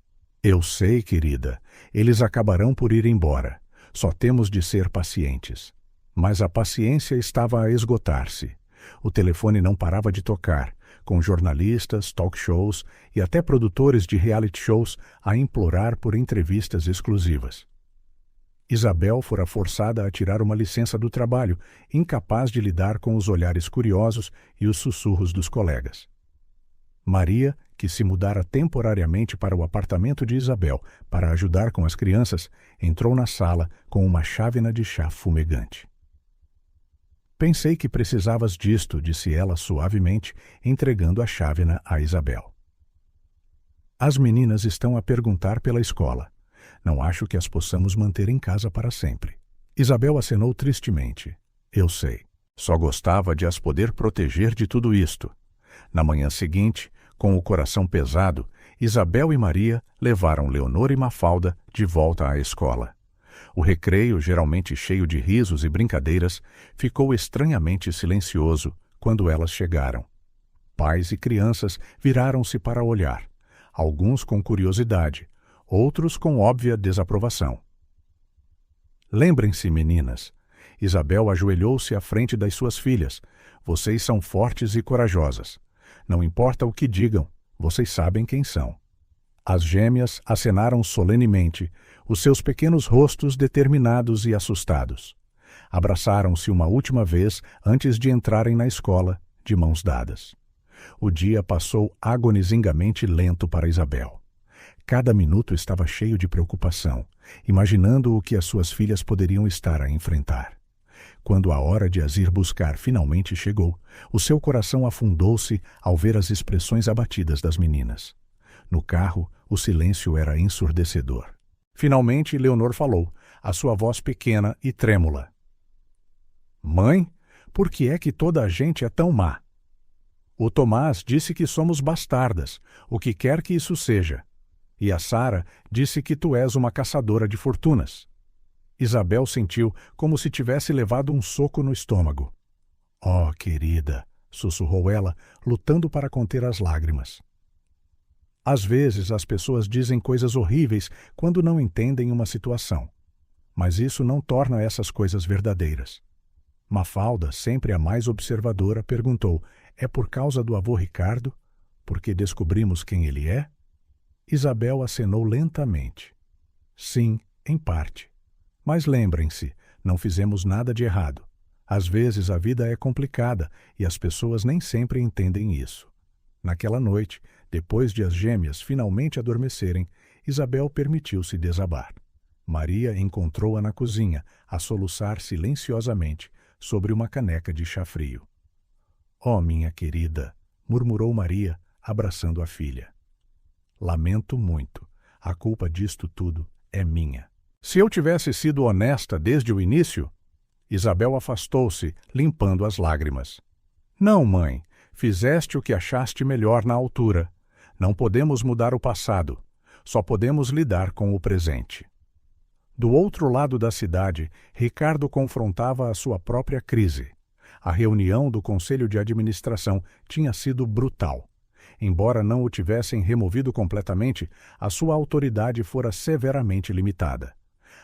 Eu sei, querida. Eles acabarão por ir embora. Só temos de ser pacientes. Mas a paciência estava a esgotar-se. O telefone não parava de tocar, com jornalistas, talk shows e até produtores de reality shows a implorar por entrevistas exclusivas. Isabel fora forçada a tirar uma licença do trabalho, incapaz de lidar com os olhares curiosos e os sussurros dos colegas. Maria, que se mudara temporariamente para o apartamento de Isabel para ajudar com as crianças, entrou na sala com uma chávena de chá fumegante. Pensei que precisavas disto, disse ela suavemente, entregando a chávena a Isabel. As meninas estão a perguntar pela escola. Não acho que as possamos manter em casa para sempre. Isabel acenou tristemente. Eu sei. Só gostava de as poder proteger de tudo isto. Na manhã seguinte, com o coração pesado, Isabel e Maria levaram Leonor e Mafalda de volta à escola. O recreio, geralmente cheio de risos e brincadeiras, ficou estranhamente silencioso quando elas chegaram. Pais e crianças viraram-se para olhar, alguns com curiosidade, outros com óbvia desaprovação. Lembrem-se, meninas. Isabel ajoelhou-se à frente das suas filhas. Vocês são fortes e corajosas. Não importa o que digam, vocês sabem quem são. As gêmeas acenaram solenemente, os seus pequenos rostos determinados e assustados. Abraçaram-se uma última vez antes de entrarem na escola, de mãos dadas. O dia passou agonizingamente lento para Isabel. Cada minuto estava cheio de preocupação, imaginando o que as suas filhas poderiam estar a enfrentar. Quando a hora de as ir buscar finalmente chegou, o seu coração afundou-se ao ver as expressões abatidas das meninas. No carro, o silêncio era ensurdecedor. Finalmente, Leonor falou, a sua voz pequena e trêmula. Mãe, por que é que toda a gente é tão má? O Tomás disse que somos bastardas, o que quer que isso seja. E a Sara disse que tu és uma caçadora de fortunas. Isabel sentiu como se tivesse levado um soco no estômago. Oh, querida, sussurrou ela, lutando para conter as lágrimas. Às vezes as pessoas dizem coisas horríveis quando não entendem uma situação. Mas isso não torna essas coisas verdadeiras. Mafalda, sempre a mais observadora, perguntou, é por causa do avô Ricardo? Porque descobrimos quem ele é? Isabel acenou lentamente. Sim, em parte. Mas lembrem-se, não fizemos nada de errado. Às vezes a vida é complicada e as pessoas nem sempre entendem isso. Naquela noite, depois de as gêmeas finalmente adormecerem, Isabel permitiu-se desabar. Maria encontrou-a na cozinha, a soluçar silenciosamente sobre uma caneca de chá frio. Oh, minha querida, murmurou Maria, abraçando a filha. Lamento muito. A culpa disto tudo é minha. Se eu tivesse sido honesta desde o início... Isabel afastou-se, limpando as lágrimas. Não, mãe. Fizeste o que achaste melhor na altura. Não podemos mudar o passado. Só podemos lidar com o presente. Do outro lado da cidade, Ricardo confrontava a sua própria crise. A reunião do Conselho de Administração tinha sido brutal. Embora não o tivessem removido completamente, a sua autoridade fora severamente limitada.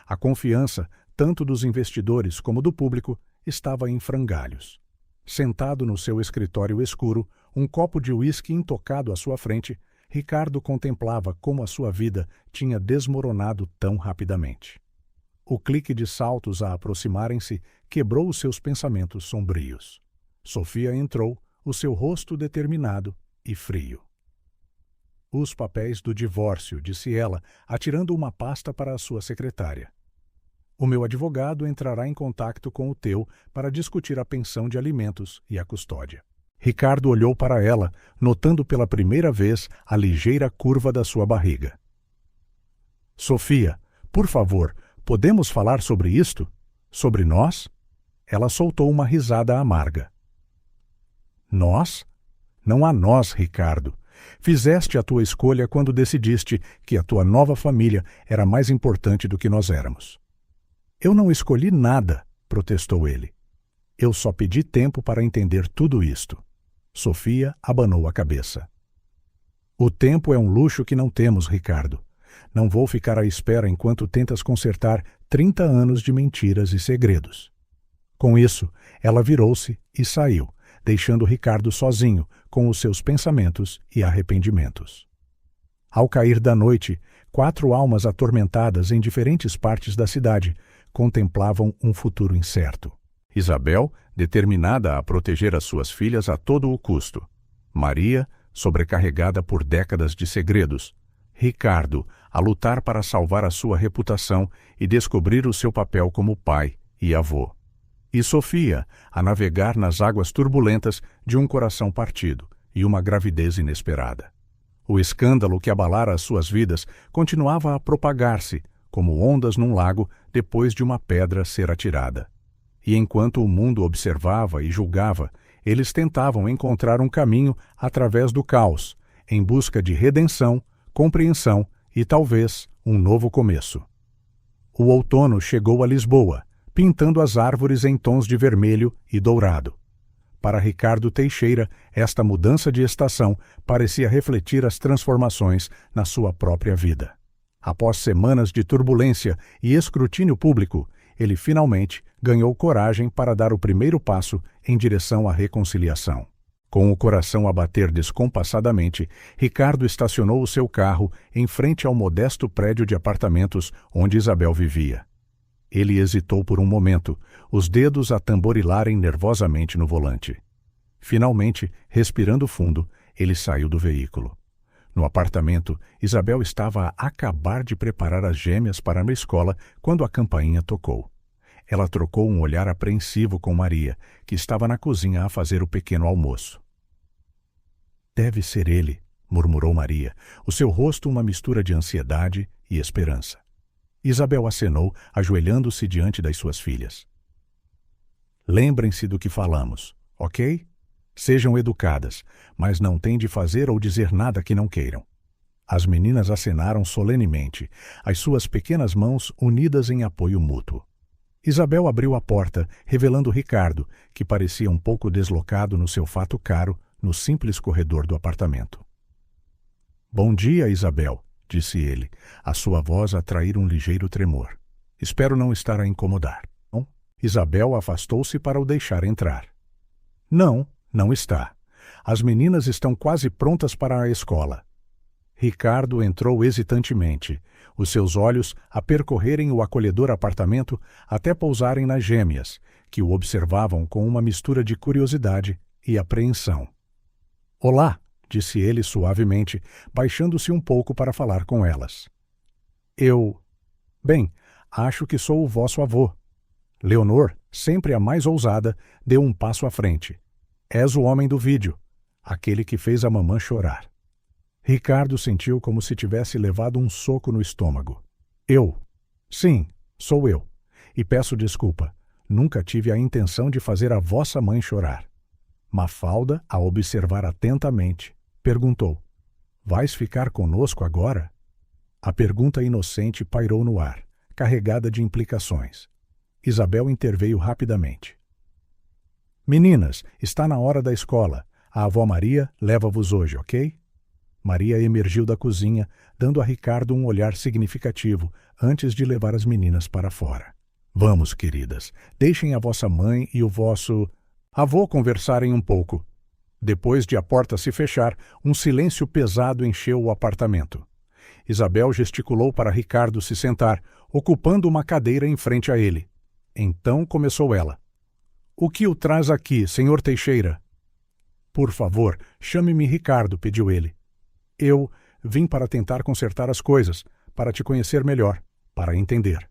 A confiança, tanto dos investidores como do público, estava em frangalhos. Sentado no seu escritório escuro, um copo de uísque intocado à sua frente, Ricardo contemplava como a sua vida tinha desmoronado tão rapidamente. O clique de saltos a aproximarem-se quebrou os seus pensamentos sombrios. Sofia entrou, o seu rosto determinado e frio. Os papéis do divórcio, disse ela, atirando uma pasta para a sua secretária. O meu advogado entrará em contato com o teu para discutir a pensão de alimentos e a custódia. Ricardo olhou para ela, notando pela primeira vez a ligeira curva da sua barriga. Sofia, por favor, podemos falar sobre isto? Sobre nós? Ela soltou uma risada amarga. Nós? Não há nós, Ricardo. Fizeste a tua escolha quando decidiste que a tua nova família era mais importante do que nós éramos. Eu não escolhi nada, protestou ele. Eu só pedi tempo para entender tudo isto. Sofia abanou a cabeça. O tempo é um luxo que não temos, Ricardo. Não vou ficar à espera enquanto tentas consertar 30 anos de mentiras e segredos. Com isso, ela virou-se e saiu, deixando Ricardo sozinho com os seus pensamentos e arrependimentos. Ao cair da noite, 4 almas atormentadas em diferentes partes da cidade contemplavam um futuro incerto. Isabel, determinada a proteger as suas filhas a todo o custo. Maria, sobrecarregada por décadas de segredos. Ricardo, a lutar para salvar a sua reputação e descobrir o seu papel como pai e avô. E Sofia, a navegar nas águas turbulentas de um coração partido e uma gravidez inesperada. O escândalo que abalara as suas vidas continuava a propagar-se, como ondas num lago depois de uma pedra ser atirada. E enquanto o mundo observava e julgava, eles tentavam encontrar um caminho através do caos, em busca de redenção, compreensão e, talvez, um novo começo. O outono chegou a Lisboa, pintando as árvores em tons de vermelho e dourado. Para Ricardo Teixeira, esta mudança de estação parecia refletir as transformações na sua própria vida. Após semanas de turbulência e escrutínio público, ele finalmente ganhou coragem para dar o primeiro passo em direção à reconciliação. Com o coração a bater descompassadamente, Ricardo estacionou o seu carro em frente ao modesto prédio de apartamentos onde Isabel vivia. Ele hesitou por um momento, os dedos a tamborilarem nervosamente no volante. Finalmente, respirando fundo, ele saiu do veículo. No apartamento, Isabel estava a acabar de preparar as gêmeas para a escola quando a campainha tocou. Ela trocou um olhar apreensivo com Maria, que estava na cozinha a fazer o pequeno almoço. Deve ser ele, murmurou Maria, o seu rosto uma mistura de ansiedade e esperança. Isabel acenou, ajoelhando-se diante das suas filhas. Lembrem-se do que falamos, ok? Sejam educadas, mas não têm de fazer ou dizer nada que não queiram. As meninas acenaram solenemente, as suas pequenas mãos unidas em apoio mútuo. Isabel abriu a porta, revelando Ricardo, que parecia um pouco deslocado no seu fato caro, no simples corredor do apartamento. Bom dia, Isabel, disse ele, a sua voz a trair um ligeiro tremor. Espero não estar a incomodar. Não? Isabel afastou-se para o deixar entrar. Não, não está. As meninas estão quase prontas para a escola. Ricardo entrou hesitantemente, os seus olhos a percorrerem o acolhedor apartamento até pousarem nas gêmeas, que o observavam com uma mistura de curiosidade e apreensão. Olá, disse ele suavemente, baixando-se um pouco para falar com elas. Bem, acho que sou o vosso avô. Leonor, sempre a mais ousada, deu um passo à frente. És o homem do vídeo, aquele que fez a mamã chorar. Ricardo sentiu como se tivesse levado um soco no estômago. Eu? Sim, sou eu. E peço desculpa. Nunca tive a intenção de fazer a vossa mãe chorar. Mafalda, a observar atentamente, perguntou: Vais ficar conosco agora? A pergunta inocente pairou no ar, carregada de implicações. Isabel interveio rapidamente. Meninas, está na hora da escola. A avó Maria leva-vos hoje, ok? Maria emergiu da cozinha, dando a Ricardo um olhar significativo, antes de levar as meninas para fora. Vamos, queridas, deixem a vossa mãe e o vosso avô conversarem um pouco. Depois de a porta se fechar, um silêncio pesado encheu o apartamento. Isabel gesticulou para Ricardo se sentar, ocupando uma cadeira em frente a ele. Então começou ela. O que o traz aqui, senhor Teixeira? Por favor, chame-me Ricardo, pediu ele. Eu vim para tentar consertar as coisas, para te conhecer melhor, para entender.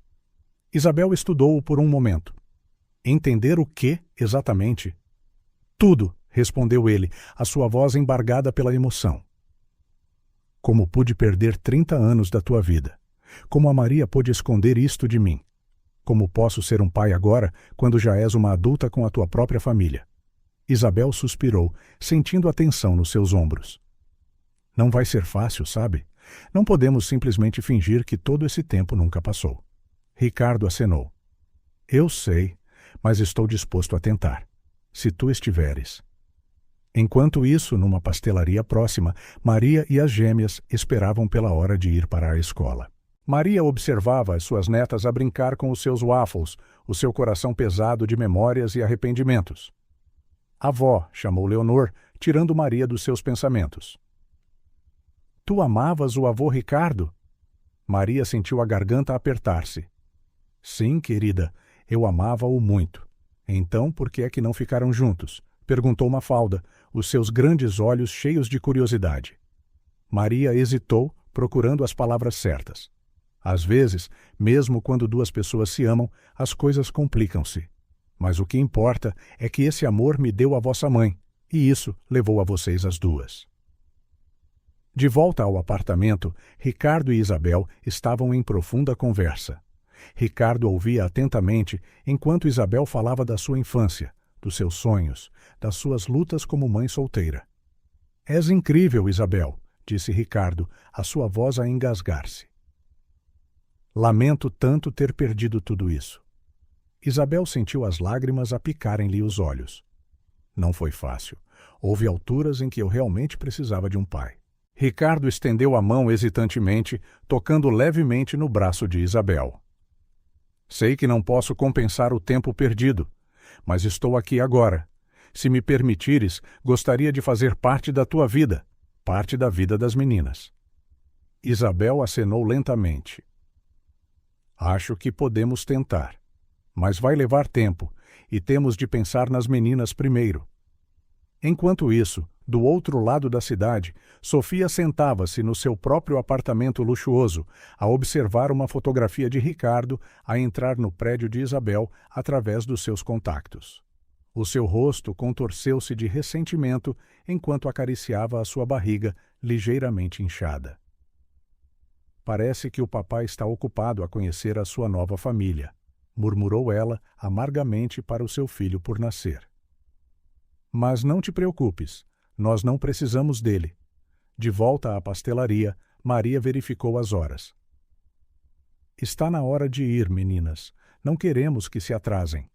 Isabel estudou-o por um momento. Entender o quê, exatamente? Tudo, respondeu ele, a sua voz embargada pela emoção. Como pude perder 30 anos da tua vida? Como a Maria pôde esconder isto de mim? Como posso ser um pai agora, quando já és uma adulta com a tua própria família? Isabel suspirou, sentindo a tensão nos seus ombros. Não vai ser fácil, sabe? Não podemos simplesmente fingir que todo esse tempo nunca passou. Ricardo acenou. Eu sei, mas estou disposto a tentar. Se tu estiveres. Enquanto isso, numa pastelaria próxima, Maria e as gêmeas esperavam pela hora de ir para a escola. Maria observava as suas netas a brincar com os seus waffles, o seu coração pesado de memórias e arrependimentos. A avó chamou Leonor, tirando Maria dos seus pensamentos. Tu amavas o avô Ricardo? Maria sentiu a garganta apertar-se. Sim, querida, eu amava-o muito. Então, por que é que não ficaram juntos? Perguntou Mafalda, os seus grandes olhos cheios de curiosidade. Maria hesitou, procurando as palavras certas. Às vezes, mesmo quando duas pessoas se amam, as coisas complicam-se. Mas o que importa é que esse amor me deu a vossa mãe, e isso levou a vocês as duas. De volta ao apartamento, Ricardo e Isabel estavam em profunda conversa. Ricardo ouvia atentamente enquanto Isabel falava da sua infância, dos seus sonhos, das suas lutas como mãe solteira. És incrível, Isabel, disse Ricardo, a sua voz a engasgar-se. Lamento tanto ter perdido tudo isso. Isabel sentiu as lágrimas a picarem-lhe os olhos. Não foi fácil. Houve alturas em que eu realmente precisava de um pai. Ricardo estendeu a mão hesitantemente, tocando levemente no braço de Isabel. Sei que não posso compensar o tempo perdido, mas estou aqui agora. Se me permitires, gostaria de fazer parte da tua vida, parte da vida das meninas. Isabel acenou lentamente. Acho que podemos tentar, mas vai levar tempo e temos de pensar nas meninas primeiro. Enquanto isso, do outro lado da cidade, Sofia sentava-se no seu próprio apartamento luxuoso, a observar uma fotografia de Ricardo a entrar no prédio de Isabel através dos seus contactos. O seu rosto contorceu-se de ressentimento enquanto acariciava a sua barriga, ligeiramente inchada. Parece que o papai está ocupado a conhecer a sua nova família, murmurou ela amargamente para o seu filho por nascer. Mas não te preocupes, nós não precisamos dele. De volta à pastelaria, Maria verificou as horas. Está na hora de ir, meninas. Não queremos que se atrasem.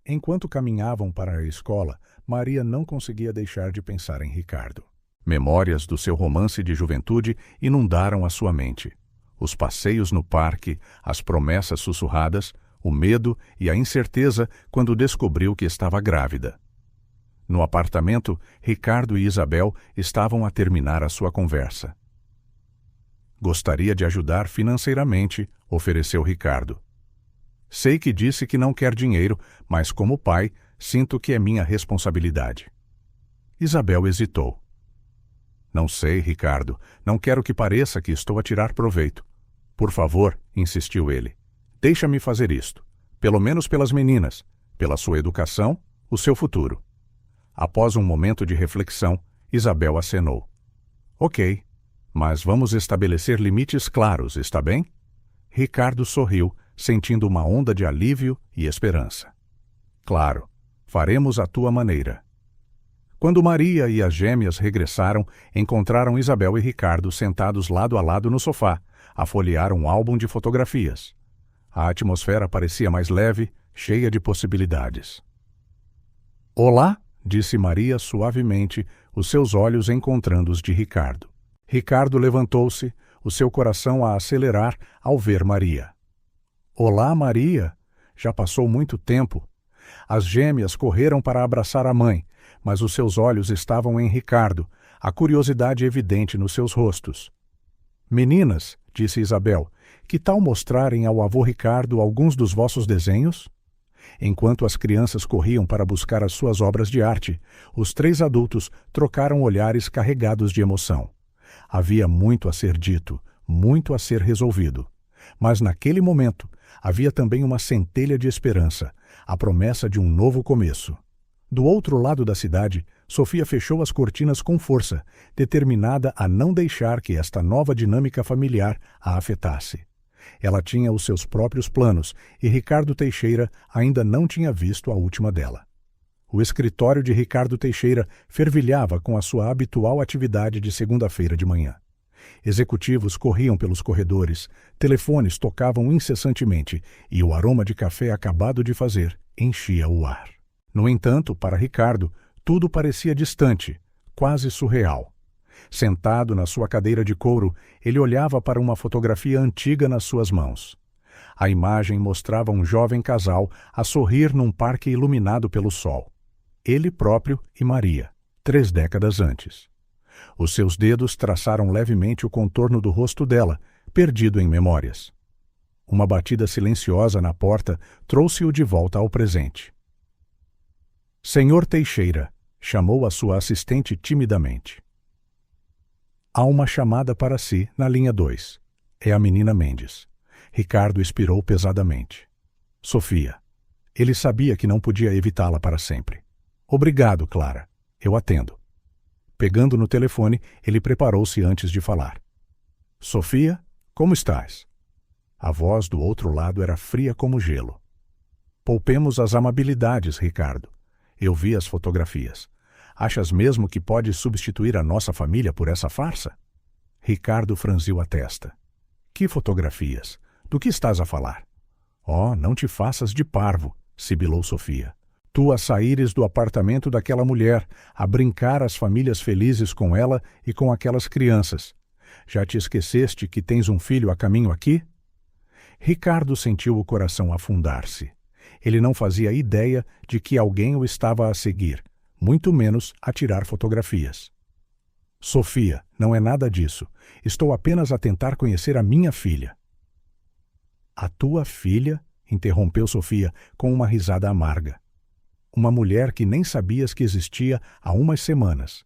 Enquanto caminhavam para a escola, Maria não conseguia deixar de pensar em Ricardo. Memórias do seu romance de juventude inundaram a sua mente. Os passeios no parque, as promessas sussurradas, o medo e a incerteza quando descobriu que estava grávida. No apartamento, Ricardo e Isabel estavam a terminar a sua conversa. Gostaria de ajudar financeiramente, ofereceu Ricardo. Sei que disse que não quer dinheiro, mas como pai, sinto que é minha responsabilidade. Isabel hesitou. Não sei, Ricardo, não quero que pareça que estou a tirar proveito. Por favor, insistiu ele, deixa-me fazer isto, pelo menos pelas meninas, pela sua educação, o seu futuro. Após um momento de reflexão, Isabel acenou. Ok, mas vamos estabelecer limites claros, está bem? Ricardo sorriu, sentindo uma onda de alívio e esperança. Claro, faremos à tua maneira. Quando Maria e as gêmeas regressaram, encontraram Isabel e Ricardo sentados lado a lado no sofá, a folhear um álbum de fotografias. A atmosfera parecia mais leve, cheia de possibilidades. Olá, disse Maria suavemente, os seus olhos encontrando os de Ricardo. Ricardo levantou-se, o seu coração a acelerar ao ver Maria. Olá, Maria! Já passou muito tempo. As gêmeas correram para abraçar a mãe, mas os seus olhos estavam em Ricardo, a curiosidade evidente nos seus rostos. Meninas, disse Isabel, que tal mostrarem ao avô Ricardo alguns dos vossos desenhos? Enquanto as crianças corriam para buscar as suas obras de arte, os 3 adultos trocaram olhares carregados de emoção. Havia muito a ser dito, muito a ser resolvido. Mas naquele momento havia também uma centelha de esperança, a promessa de um novo começo. Do outro lado da cidade, Sofia fechou as cortinas com força, determinada a não deixar que esta nova dinâmica familiar a afetasse. Ela tinha os seus próprios planos e Ricardo Teixeira ainda não tinha visto a última dela. O escritório de Ricardo Teixeira fervilhava com a sua habitual atividade de segunda-feira de manhã. Executivos corriam pelos corredores, telefones tocavam incessantemente e o aroma de café acabado de fazer enchia o ar. No entanto, para Ricardo, tudo parecia distante, quase surreal. Sentado na sua cadeira de couro, ele olhava para uma fotografia antiga nas suas mãos. A imagem mostrava um jovem casal a sorrir num parque iluminado pelo sol. Ele próprio e Maria, 3 décadas antes. Os seus dedos traçaram levemente o contorno do rosto dela, perdido em memórias. Uma batida silenciosa na porta trouxe-o de volta ao presente. Senhor Teixeira, chamou a sua assistente timidamente. Há uma chamada para si na linha 2. É a menina Mendes. Ricardo expirou pesadamente. Sofia. Ele sabia que não podia evitá-la para sempre. Obrigado, Clara. Eu atendo. Pegando no telefone, ele preparou-se antes de falar. Sofia, como estás? A voz do outro lado era fria como gelo. Poupemos as amabilidades, Ricardo. Eu vi as fotografias. Achas mesmo que pode substituir a nossa família por essa farsa? Ricardo franziu a testa. Que fotografias? Do que estás a falar? Oh, não te faças de parvo, sibilou Sofia. Tu a saíres do apartamento daquela mulher, a brincar as famílias felizes com ela e com aquelas crianças. Já te esqueceste que tens um filho a caminho aqui? Ricardo sentiu o coração afundar-se. Ele não fazia ideia de que alguém o estava a seguir, muito menos a tirar fotografias. Sofia, não é nada disso. Estou apenas a tentar conhecer a minha filha. A tua filha? Interrompeu Sofia com uma risada amarga. Uma mulher que nem sabias que existia há umas semanas.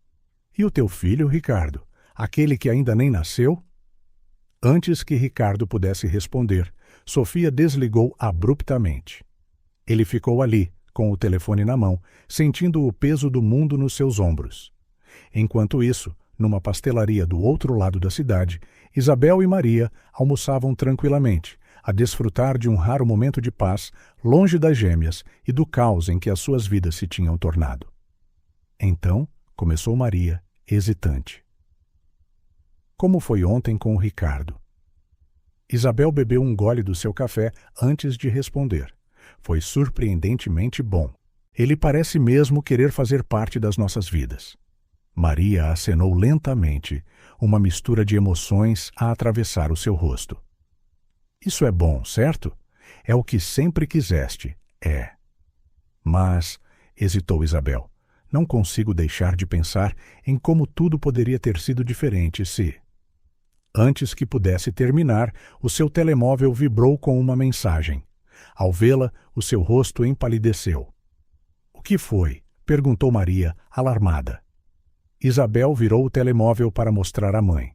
E o teu filho, Ricardo? Aquele que ainda nem nasceu? Antes que Ricardo pudesse responder, Sofia desligou abruptamente. Ele ficou ali, com o telefone na mão, sentindo o peso do mundo nos seus ombros. Enquanto isso, numa pastelaria do outro lado da cidade, Isabel e Maria almoçavam tranquilamente, a desfrutar de um raro momento de paz, longe das gêmeas e do caos em que as suas vidas se tinham tornado. Então, começou Maria, hesitante. Como foi ontem com o Ricardo? Isabel bebeu um gole do seu café antes de responder. Foi surpreendentemente bom. Ele parece mesmo querer fazer parte das nossas vidas. Maria acenou lentamente, uma mistura de emoções a atravessar o seu rosto. Isso é bom, certo? É o que sempre quiseste, é. Mas, hesitou Isabel, não consigo deixar de pensar em como tudo poderia ter sido diferente se... Antes que pudesse terminar, o seu telemóvel vibrou com uma mensagem. Ao vê-la, o seu rosto empalideceu. O que foi? Perguntou Maria, alarmada. Isabel virou o telemóvel para mostrar à mãe.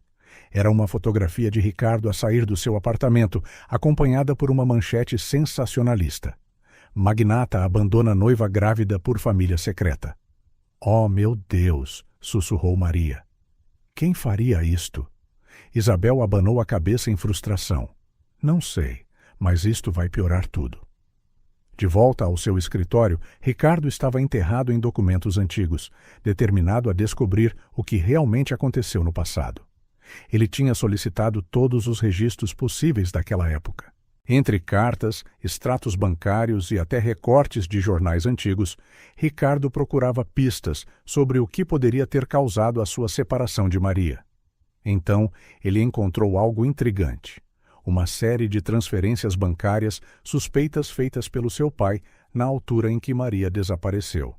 Era uma fotografia de Ricardo a sair do seu apartamento, acompanhada por uma manchete sensacionalista. Magnata abandona noiva grávida por família secreta. Oh, meu Deus! Sussurrou Maria. Quem faria isto? Isabel abanou a cabeça em frustração. Não sei, mas isto vai piorar tudo. De volta ao seu escritório, Ricardo estava enterrado em documentos antigos, determinado a descobrir o que realmente aconteceu no passado. Ele tinha solicitado todos os registros possíveis daquela época. Entre cartas, extratos bancários e até recortes de jornais antigos, Ricardo procurava pistas sobre o que poderia ter causado a sua separação de Maria. Então, ele encontrou algo intrigante. Uma série de transferências bancárias suspeitas feitas pelo seu pai na altura em que Maria desapareceu.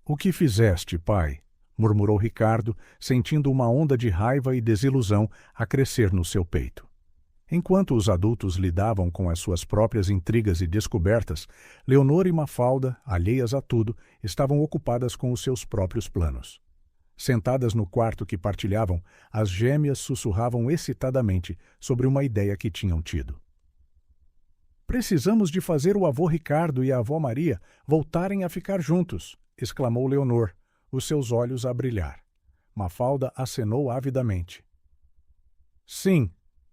"O que fizeste, pai?" murmurou Ricardo, sentindo uma onda de raiva e desilusão a crescer no seu peito. Enquanto os adultos lidavam com as suas próprias intrigas e descobertas, Leonor e Mafalda, alheias a tudo, estavam ocupadas com os seus próprios planos. Sentadas no quarto que partilhavam, as gêmeas sussurravam excitadamente sobre uma ideia que tinham tido. "Precisamos de fazer o avô Ricardo e a avó Maria voltarem a ficar juntos", exclamou Leonor, os seus olhos a brilhar. Mafalda acenou avidamente. "Sim,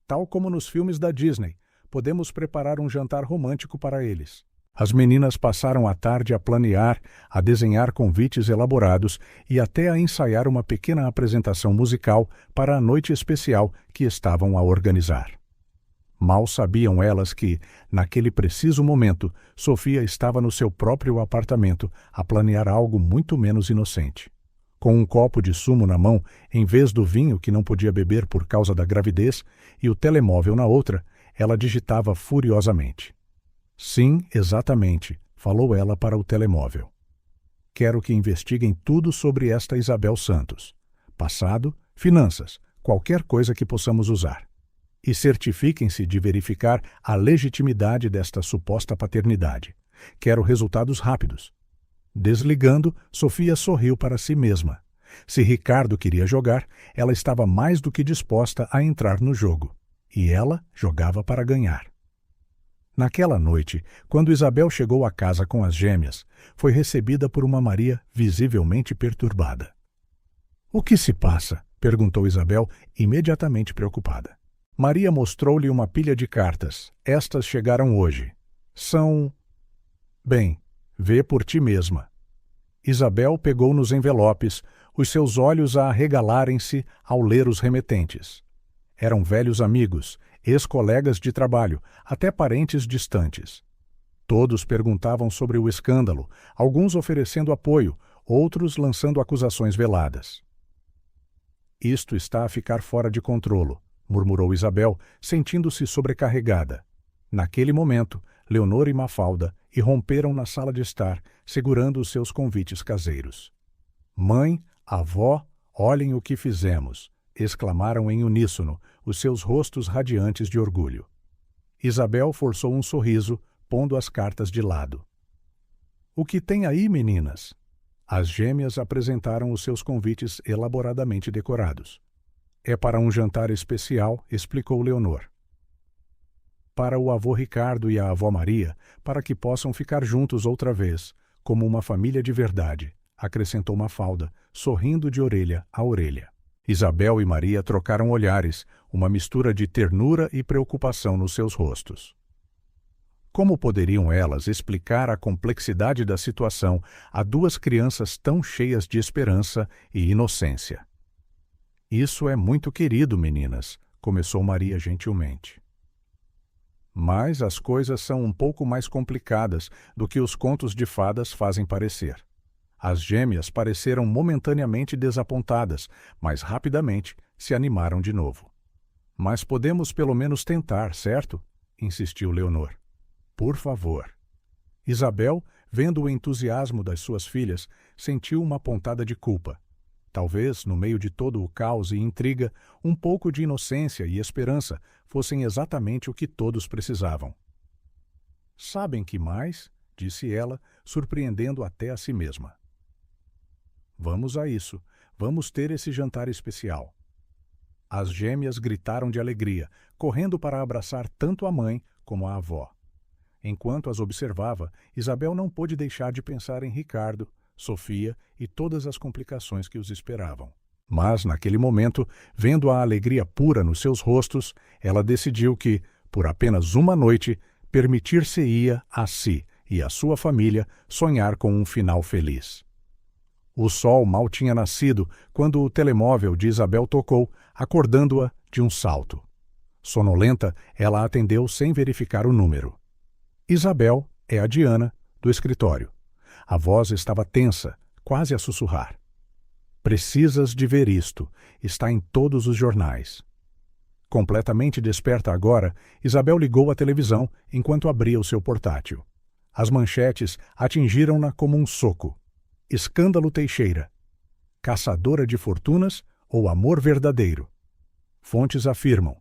tal como nos filmes da Disney, podemos preparar um jantar romântico para eles." As meninas passaram a tarde a planear, a desenhar convites elaborados e até a ensaiar uma pequena apresentação musical para a noite especial que estavam a organizar. Mal sabiam elas que, naquele preciso momento, Sofia estava no seu próprio apartamento a planear algo muito menos inocente. Com um copo de sumo na mão, em vez do vinho que não podia beber por causa da gravidez, e o telemóvel na outra, ela digitava furiosamente. "Sim, exatamente", falou ela para o telemóvel. "Quero que investiguem tudo sobre esta Isabel Santos. Passado, finanças, qualquer coisa que possamos usar. E certifiquem-se de verificar a legitimidade desta suposta paternidade. Quero resultados rápidos." Desligando, Sofia sorriu para si mesma. Se Ricardo queria jogar, ela estava mais do que disposta a entrar no jogo. E ela jogava para ganhar. Naquela noite, quando Isabel chegou à casa com as gêmeas, foi recebida por uma Maria visivelmente perturbada. "O que se passa?" perguntou Isabel, imediatamente preocupada. Maria mostrou-lhe uma pilha de cartas. "Estas chegaram hoje. São... Bem, vê por ti mesma." Isabel pegou nos envelopes, os seus olhos a arregalarem-se ao ler os remetentes. Eram velhos amigos, ex-colegas de trabalho, até parentes distantes. Todos perguntavam sobre o escândalo, alguns oferecendo apoio, outros lançando acusações veladas. "Isto está a ficar fora de controlo", murmurou Isabel, sentindo-se sobrecarregada. Naquele momento, Leonor e Mafalda irromperam na sala de estar, segurando os seus convites caseiros. "Mãe, avó, olhem o que fizemos", exclamaram em uníssono, os seus rostos radiantes de orgulho. Isabel forçou um sorriso, pondo as cartas de lado. "O que tem aí, meninas?" As gêmeas apresentaram os seus convites elaboradamente decorados. "É para um jantar especial", explicou Leonor. "Para o avô Ricardo e a avó Maria, para que possam ficar juntos outra vez, como uma família de verdade", acrescentou Mafalda, sorrindo de orelha a orelha. Isabel e Maria trocaram olhares, uma mistura de ternura e preocupação nos seus rostos. Como poderiam elas explicar a complexidade da situação a duas crianças tão cheias de esperança e inocência? "Isso é muito querido, meninas", começou Maria gentilmente. "Mas as coisas são um pouco mais complicadas do que os contos de fadas fazem parecer." As gêmeas pareceram momentaneamente desapontadas, mas rapidamente se animaram de novo. "Mas podemos pelo menos tentar, certo?" insistiu Leonor. "Por favor." Isabel, vendo o entusiasmo das suas filhas, sentiu uma pontada de culpa. Talvez, no meio de todo o caos e intriga, um pouco de inocência e esperança fossem exatamente o que todos precisavam. "Sabem que mais?" disse ela, surpreendendo até a si mesma. "Vamos a isso. Vamos ter esse jantar especial." As gêmeas gritaram de alegria, correndo para abraçar tanto a mãe como a avó. Enquanto as observava, Isabel não pôde deixar de pensar em Ricardo, Sofia e todas as complicações que os esperavam. Mas, naquele momento, vendo a alegria pura nos seus rostos, ela decidiu que, por apenas uma noite, permitir-se-ia a si e a sua família sonhar com um final feliz. O sol mal tinha nascido quando o telemóvel de Isabel tocou, acordando-a de um salto. Sonolenta, ela atendeu sem verificar o número. Isabel é a Diana, do escritório. A voz estava tensa, quase a sussurrar. Precisas de ver isto. Está em todos os jornais. Completamente desperta agora, Isabel ligou a televisão enquanto abria o seu portátil. As manchetes atingiram-na como um soco. Escândalo Teixeira. Caçadora de fortunas ou amor verdadeiro? Fontes afirmam.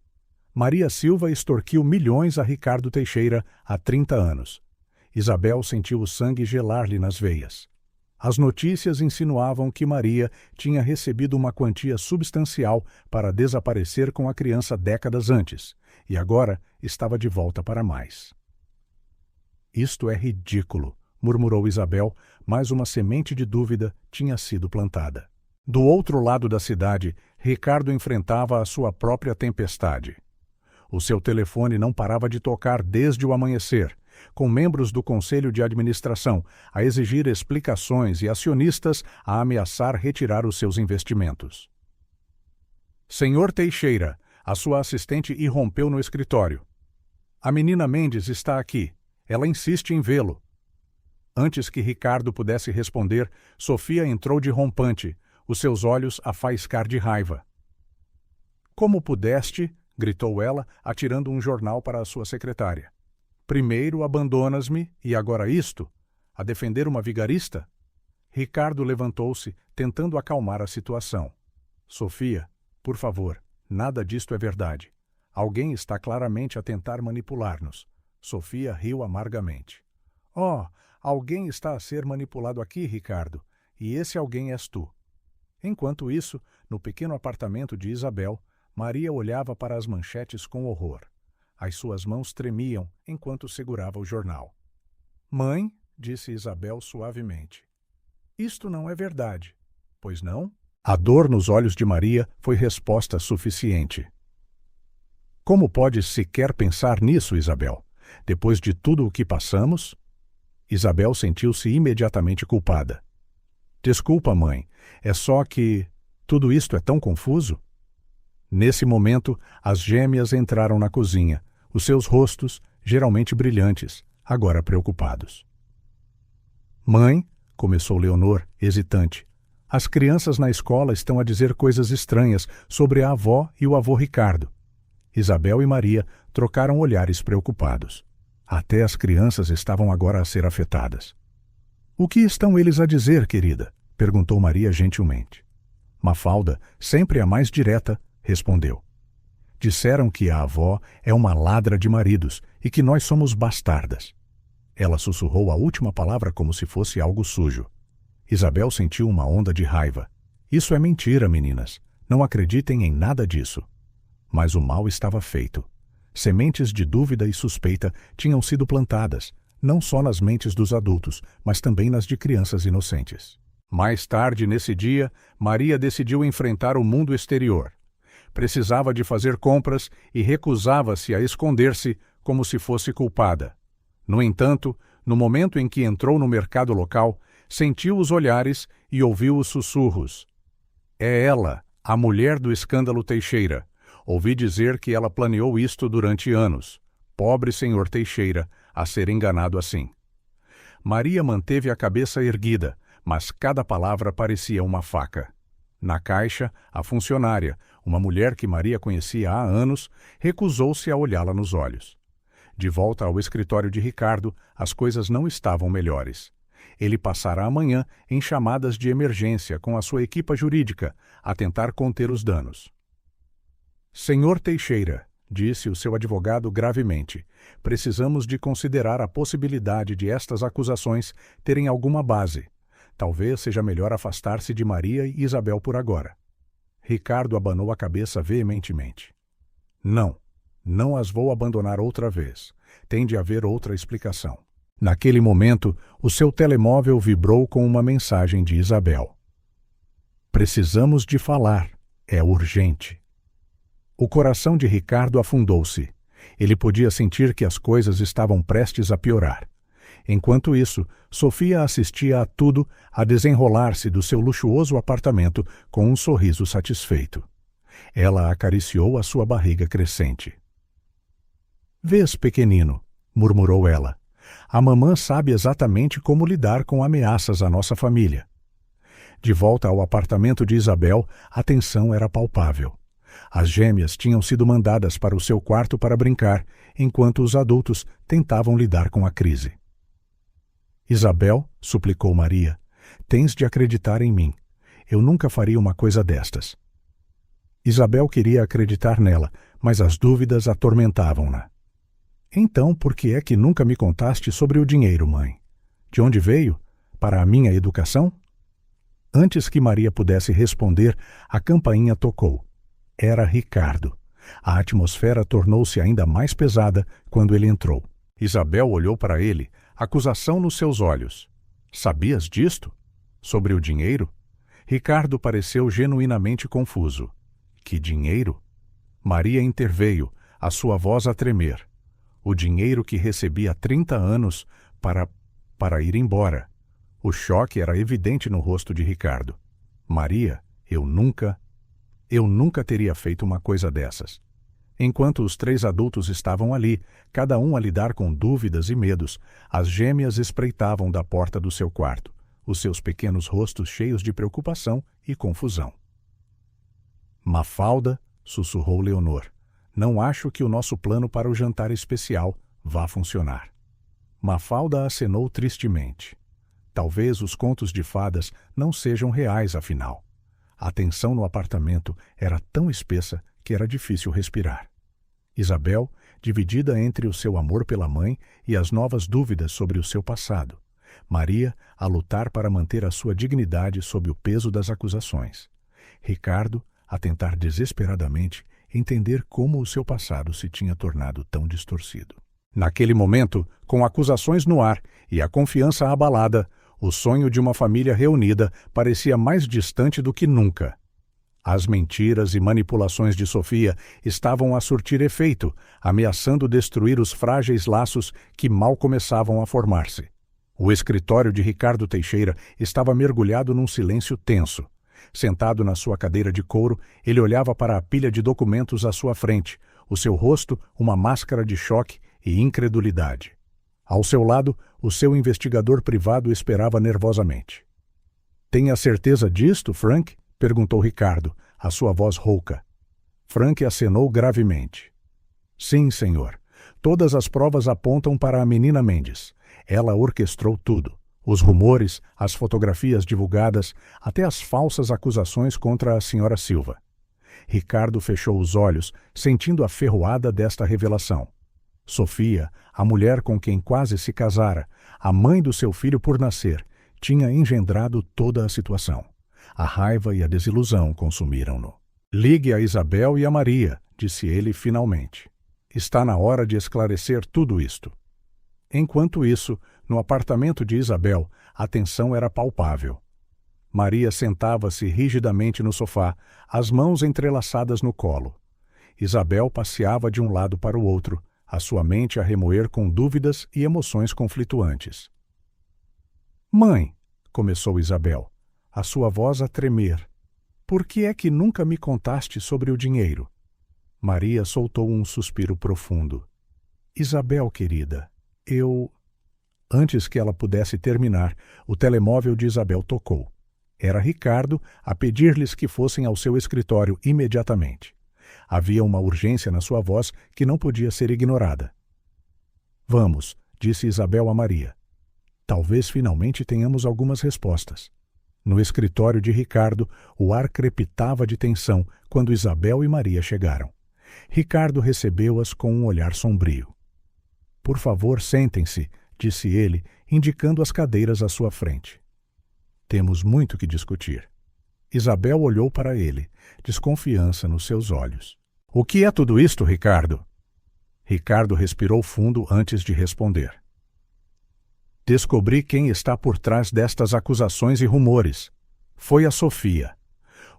Maria Silva extorquiu milhões a Ricardo Teixeira há 30 anos. Isabel sentiu o sangue gelar-lhe nas veias. As notícias insinuavam que Maria tinha recebido uma quantia substancial para desaparecer com a criança décadas antes, e agora estava de volta para mais. Isto é ridículo, murmurou Isabel, mas uma semente de dúvida tinha sido plantada. Do outro lado da cidade, Ricardo enfrentava a sua própria tempestade. O seu telefone não parava de tocar desde o amanhecer, com membros do Conselho de Administração a exigir explicações e acionistas a ameaçar retirar os seus investimentos. Senhor Teixeira, a sua assistente irrompeu no escritório. A menina Mendes está aqui. Ela insiste em vê-lo. Antes que Ricardo pudesse responder, Sofia entrou de rompante, os seus olhos a faiscar de raiva. Como pudeste? Gritou ela, atirando um jornal para a sua secretária. Primeiro abandonas-me e agora isto? A defender uma vigarista? Ricardo levantou-se, tentando acalmar a situação. Sofia, por favor, nada disto é verdade. Alguém está claramente a tentar manipular-nos. Sofia riu amargamente. Oh, alguém está a ser manipulado aqui, Ricardo, e esse alguém és tu. Enquanto isso, no pequeno apartamento de Isabel, Maria olhava para as manchetes com horror. As suas mãos tremiam enquanto segurava o jornal. Mãe, disse Isabel suavemente, isto não é verdade, pois não? A dor nos olhos de Maria foi resposta suficiente. Como podes sequer pensar nisso, Isabel? Depois de tudo o que passamos? Isabel sentiu-se imediatamente culpada. Desculpa, mãe, é só que tudo isto é tão confuso. Nesse momento, as gêmeas entraram na cozinha, os seus rostos, geralmente brilhantes, agora preocupados. Mãe, começou Leonor, hesitante, as crianças na escola estão a dizer coisas estranhas sobre a avó e o avô Ricardo. Isabel e Maria trocaram olhares preocupados. Até as crianças estavam agora a ser afetadas. O que estão eles a dizer, querida? Perguntou Maria gentilmente. Mafalda, sempre a mais direta, respondeu. Disseram que a avó é uma ladra de maridos e que nós somos bastardas. Ela sussurrou a última palavra como se fosse algo sujo. Isabel sentiu uma onda de raiva. Isso é mentira, meninas. Não acreditem em nada disso. Mas o mal estava feito. Sementes de dúvida e suspeita tinham sido plantadas, não só nas mentes dos adultos, mas também nas de crianças inocentes. Mais tarde, nesse dia, Maria decidiu enfrentar o mundo exterior. Precisava de fazer compras e recusava-se a esconder-se como se fosse culpada. No entanto, no momento em que entrou no mercado local, sentiu os olhares e ouviu os sussurros. É ela, a mulher do escândalo Teixeira. Ouvi dizer que ela planeou isto durante anos. Pobre senhor Teixeira, a ser enganado assim. Maria manteve a cabeça erguida, mas cada palavra parecia uma faca. Na caixa, a funcionária, uma mulher que Maria conhecia há anos, recusou-se a olhá-la nos olhos. De volta ao escritório de Ricardo, as coisas não estavam melhores. Ele passará amanhã em chamadas de emergência com a sua equipa jurídica, a tentar conter os danos. Senhor Teixeira, disse o seu advogado gravemente, precisamos de considerar a possibilidade de estas acusações terem alguma base. Talvez seja melhor afastar-se de Maria e Isabel por agora. Ricardo abanou a cabeça veementemente. Não as vou abandonar outra vez. Tem de haver outra explicação. Naquele momento, o seu telemóvel vibrou com uma mensagem de Isabel. Precisamos de falar. É urgente. O coração de Ricardo afundou-se. Ele podia sentir que as coisas estavam prestes a piorar. Enquanto isso, Sofia assistia a tudo a desenrolar-se do seu luxuoso apartamento com um sorriso satisfeito. Ela acariciou a sua barriga crescente. Vês, pequenino, murmurou ela. A mamã sabe exatamente como lidar com ameaças à nossa família. De volta ao apartamento de Isabel, a tensão era palpável. As gêmeas tinham sido mandadas para o seu quarto para brincar, enquanto os adultos tentavam lidar com a crise. Isabel, suplicou Maria, tens de acreditar em mim. Eu nunca faria uma coisa destas. Isabel queria acreditar nela, mas as dúvidas atormentavam-na. Então, por que é que nunca me contaste sobre o dinheiro, mãe? De onde veio? Para a minha educação? Antes que Maria pudesse responder, a campainha tocou. Era Ricardo. A atmosfera tornou-se ainda mais pesada quando ele entrou. Isabel olhou para ele, acusação nos seus olhos. Sabias disto? Sobre o dinheiro? Ricardo pareceu genuinamente confuso. Que dinheiro? Maria interveio, a sua voz a tremer. O dinheiro que recebi há 30 anos para ir embora. O choque era evidente no rosto de Ricardo. Maria, eu nunca teria feito uma coisa dessas. Enquanto os 3 adultos estavam ali, cada um a lidar com dúvidas e medos, as gêmeas espreitavam da porta do seu quarto, os seus pequenos rostos cheios de preocupação e confusão. Mafalda, sussurrou Leonor, não acho que o nosso plano para o jantar especial vá funcionar. Mafalda acenou tristemente. Talvez os contos de fadas não sejam reais, afinal. A tensão no apartamento era tão espessa que era difícil respirar. Isabel, dividida entre o seu amor pela mãe e as novas dúvidas sobre o seu passado. Maria, a lutar para manter a sua dignidade sob o peso das acusações. Ricardo, a tentar desesperadamente entender como o seu passado se tinha tornado tão distorcido. Naquele momento, com acusações no ar e a confiança abalada, o sonho de uma família reunida parecia mais distante do que nunca. As mentiras e manipulações de Sofia estavam a surtir efeito, ameaçando destruir os frágeis laços que mal começavam a formar-se. O escritório de Ricardo Teixeira estava mergulhado num silêncio tenso. Sentado na sua cadeira de couro, ele olhava para a pilha de documentos à sua frente, o seu rosto uma máscara de choque e incredulidade. Ao seu lado, o seu investigador privado esperava nervosamente. — Tem a certeza disto, Frank? — perguntou Ricardo, a sua voz rouca. Frank acenou gravemente. — Sim, senhor. Todas as provas apontam para a menina Mendes. Ela orquestrou tudo. Os rumores, as fotografias divulgadas, até as falsas acusações contra a senhora Silva. Ricardo fechou os olhos, sentindo a ferroada desta revelação. Sofia, a mulher com quem quase se casara, a mãe do seu filho por nascer, tinha engendrado toda a situação. A raiva e a desilusão consumiram-no. Ligue a Isabel e a Maria, disse ele finalmente. Está na hora de esclarecer tudo isto. Enquanto isso, no apartamento de Isabel, a tensão era palpável. Maria sentava-se rigidamente no sofá, as mãos entrelaçadas no colo. Isabel passeava de um lado para o outro, a sua mente a remoer com dúvidas e emoções conflituantes. — Mãe, começou Isabel, a sua voz a tremer, por que é que nunca me contaste sobre o dinheiro? Maria soltou um suspiro profundo. — Isabel, querida, eu... Antes que ela pudesse terminar, o telemóvel de Isabel tocou. Era Ricardo a pedir-lhes que fossem ao seu escritório imediatamente. Havia uma urgência na sua voz que não podia ser ignorada. — Vamos, disse Isabel a Maria. Talvez finalmente tenhamos algumas respostas. No escritório de Ricardo, o ar crepitava de tensão quando Isabel e Maria chegaram. Ricardo recebeu-as com um olhar sombrio. — Por favor, sentem-se, disse ele, indicando as cadeiras à sua frente. Temos muito que discutir. Isabel olhou para ele, desconfiança nos seus olhos. — O que é tudo isto, Ricardo? Ricardo respirou fundo antes de responder. Descobri quem está por trás destas acusações e rumores. Foi a Sofia.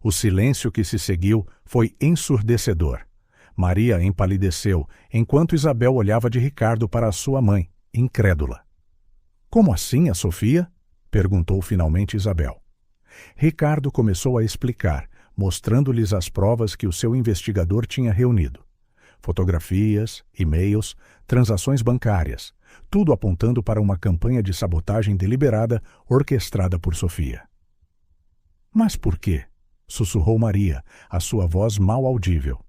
O silêncio que se seguiu foi ensurdecedor. Maria empalideceu, enquanto Isabel olhava de Ricardo para a sua mãe, incrédula. Como assim, a Sofia? Perguntou finalmente Isabel. Ricardo começou a explicar, mostrando-lhes as provas que o seu investigador tinha reunido. Fotografias, e-mails, transações bancárias, tudo apontando para uma campanha de sabotagem deliberada orquestrada por Sofia. Mas por quê? Sussurrou Maria, a sua voz mal audível.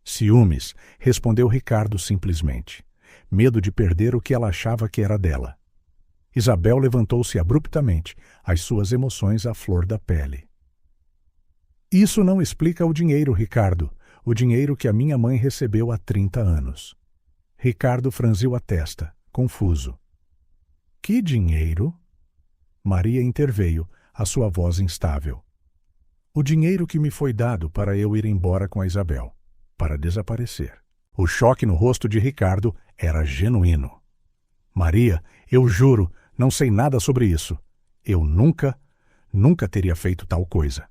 Ciúmes, respondeu Ricardo simplesmente. Medo de perder o que ela achava que era dela. Isabel levantou-se abruptamente, as suas emoções à flor da pele. Isso não explica o dinheiro, Ricardo. O dinheiro que a minha mãe recebeu há 30 anos. Ricardo franziu a testa, confuso. Que dinheiro? Maria interveio, a sua voz instável. O dinheiro que me foi dado para eu ir embora com a Isabel, para desaparecer. O choque no rosto de Ricardo era genuíno. Maria, eu juro, não sei nada sobre isso. Eu nunca teria feito tal coisa.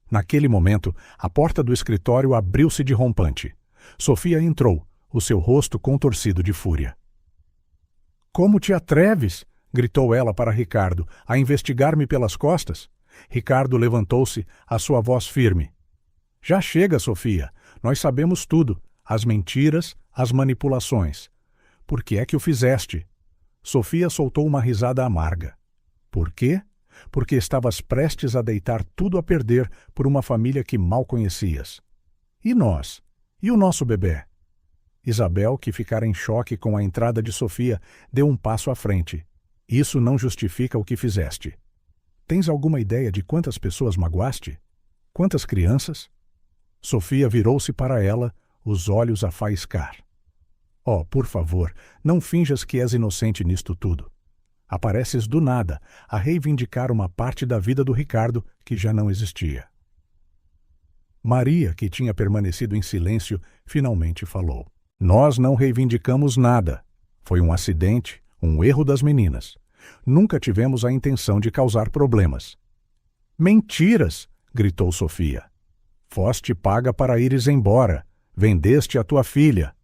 Naquele momento, a porta do escritório abriu-se de rompante. Sofia entrou, o seu rosto contorcido de fúria. Como te atreves? Gritou ela para Ricardo, a investigar-me pelas costas. Ricardo levantou-se, a sua voz firme. Já chega, Sofia. Nós sabemos tudo. As mentiras, as manipulações. Por que é que o fizeste? Sofia soltou uma risada amarga. Por quê? Porque estavas prestes a deitar tudo a perder por uma família que mal conhecias. E nós? E o nosso bebê? Isabel, que ficara em choque com a entrada de Sofia, deu um passo à frente. Isso não justifica o que fizeste. Tens alguma ideia de quantas pessoas magoaste? Quantas crianças? Sofia virou-se para ela, os olhos a faiscar. Oh, por favor, não finjas que és inocente nisto tudo. Apareces do nada, a reivindicar uma parte da vida do Ricardo que já não existia. Maria, que tinha permanecido em silêncio, finalmente falou. Nós não reivindicamos nada. Foi um acidente, um erro das meninas. Nunca tivemos a intenção de causar problemas. Mentiras! Gritou Sofia. Foste paga para ires embora. Vendeste a tua filha.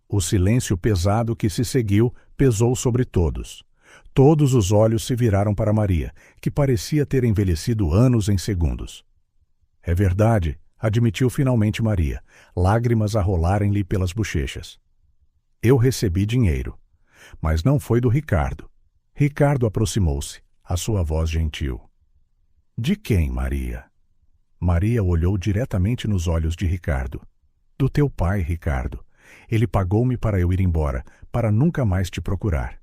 O silêncio pesado que se seguiu pesou sobre todos. Todos os olhos se viraram para Maria, que parecia ter envelhecido anos em segundos. É verdade, admitiu finalmente Maria, lágrimas a rolarem-lhe pelas bochechas. Eu recebi dinheiro, mas não foi do Ricardo. Ricardo aproximou-se, a sua voz gentil. De quem, Maria? Maria olhou diretamente nos olhos de Ricardo. Do teu pai, Ricardo. Ele pagou-me para eu ir embora, para nunca mais te procurar.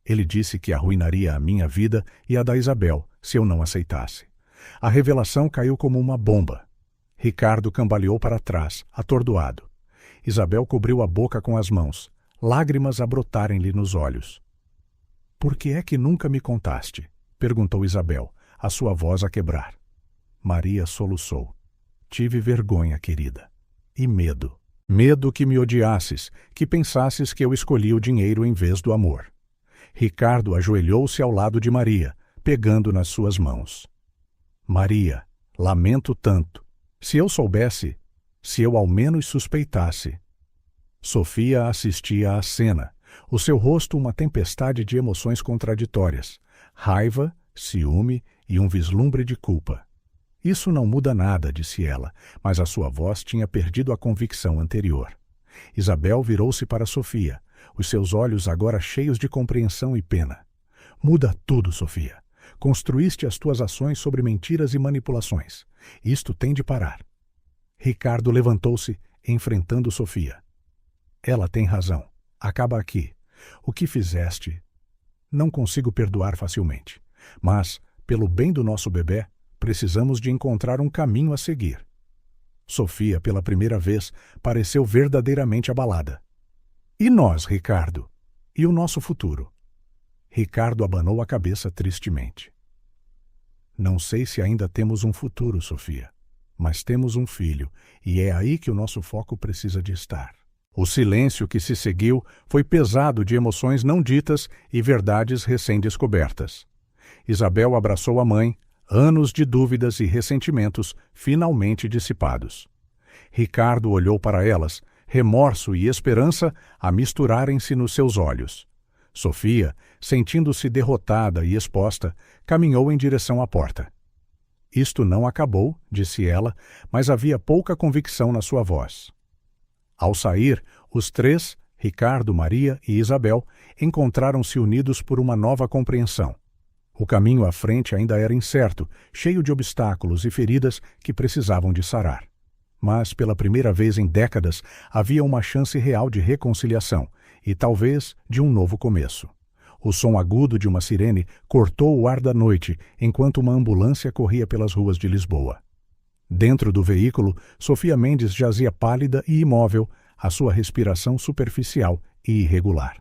Ele disse que arruinaria a minha vida e a da Isabel, se eu não aceitasse. A revelação caiu como uma bomba. Ricardo cambaleou para trás, atordoado. Isabel cobriu a boca com as mãos, lágrimas a brotarem-lhe nos olhos. Por que é que nunca me contaste? Perguntou Isabel, a sua voz a quebrar. Maria soluçou. Tive vergonha, querida. E medo. Medo que me odiasses, que pensasses que eu escolhi o dinheiro em vez do amor. Ricardo ajoelhou-se ao lado de Maria, pegando nas suas mãos. Maria, lamento tanto. Se eu soubesse, se eu ao menos suspeitasse. Sofia assistia à cena, o seu rosto uma tempestade de emoções contraditórias, raiva, ciúme e um vislumbre de culpa. Isso não muda nada, disse ela, mas a sua voz tinha perdido a convicção anterior. Isabel virou-se para Sofia, os seus olhos agora cheios de compreensão e pena. Muda tudo, Sofia. Construíste as tuas ações sobre mentiras e manipulações. Isto tem de parar. Ricardo levantou-se, enfrentando Sofia. Ela tem razão. Acaba aqui. O que fizeste? Não consigo perdoar facilmente. Mas, pelo bem do nosso bebê, precisamos de encontrar um caminho a seguir. Sofia, pela primeira vez, pareceu verdadeiramente abalada. E nós, Ricardo? E o nosso futuro? Ricardo abanou a cabeça tristemente. Não sei se ainda temos um futuro, Sofia, mas temos um filho, e é aí que o nosso foco precisa de estar. O silêncio que se seguiu foi pesado de emoções não ditas e verdades recém-descobertas. Isabel abraçou a mãe, anos de dúvidas e ressentimentos finalmente dissipados. Ricardo olhou para elas, remorso e esperança a misturarem-se nos seus olhos. Sofia, sentindo-se derrotada e exposta, caminhou em direção à porta. Isto não acabou, disse ela, mas havia pouca convicção na sua voz. Ao sair, os três, Ricardo, Maria e Isabel, encontraram-se unidos por uma nova compreensão. O caminho à frente ainda era incerto, cheio de obstáculos e feridas que precisavam de sarar. Mas, pela primeira vez em décadas, havia uma chance real de reconciliação e, talvez, de um novo começo. O som agudo de uma sirene cortou o ar da noite enquanto uma ambulância corria pelas ruas de Lisboa. Dentro do veículo, Sofia Mendes jazia pálida e imóvel, a sua respiração superficial e irregular.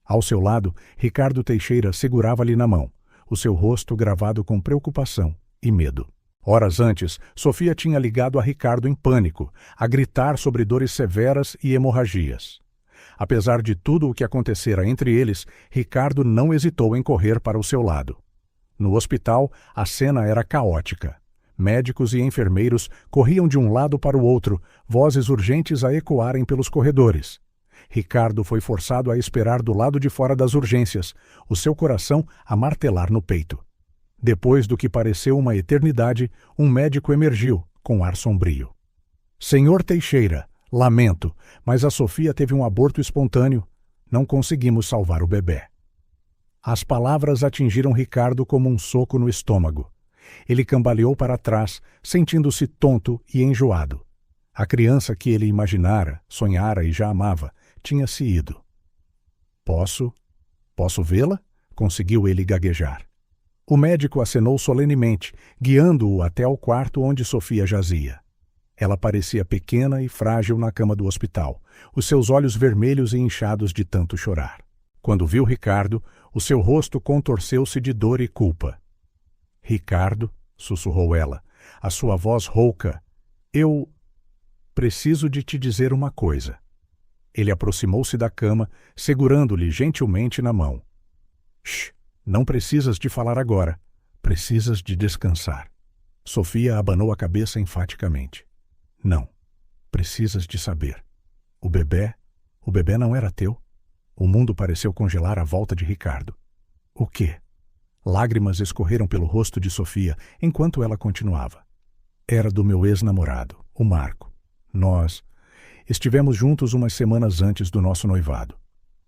Ao seu lado, Ricardo Teixeira segurava-lhe na mão, o seu rosto gravado com preocupação e medo. Horas antes, Sofia tinha ligado a Ricardo em pânico, a gritar sobre dores severas e hemorragias. Apesar de tudo o que acontecera entre eles, Ricardo não hesitou em correr para o seu lado. No hospital, a cena era caótica. Médicos e enfermeiros corriam de um lado para o outro, vozes urgentes a ecoarem pelos corredores. Ricardo foi forçado a esperar do lado de fora das urgências, o seu coração a martelar no peito. Depois do que pareceu uma eternidade, um médico emergiu, com ar sombrio. Senhor Teixeira, lamento, mas a Sofia teve um aborto espontâneo. Não conseguimos salvar o bebê. As palavras atingiram Ricardo como um soco no estômago. Ele cambaleou para trás, sentindo-se tonto e enjoado. A criança que ele imaginara, sonhara e já amava, tinha se ido. Posso vê-la? Conseguiu ele gaguejar. O médico acenou solenemente, guiando-o até ao quarto onde Sofia jazia. Ela parecia pequena e frágil na cama do hospital, os seus olhos vermelhos e inchados de tanto chorar. Quando viu Ricardo, o seu rosto contorceu-se de dor e culpa. Ricardo, sussurrou ela, a sua voz rouca, eu preciso de te dizer uma coisa. Ele aproximou-se da cama, segurando-lhe gentilmente na mão. Shh, não precisas de falar agora. Precisas de descansar. Sofia abanou a cabeça enfaticamente. Não, precisas de saber. O bebê não era teu. O mundo pareceu congelar à volta de Ricardo. O quê? Lágrimas escorreram pelo rosto de Sofia enquanto ela continuava. Era do meu ex-namorado, o Marco. Nós estivemos juntos umas semanas antes do nosso noivado.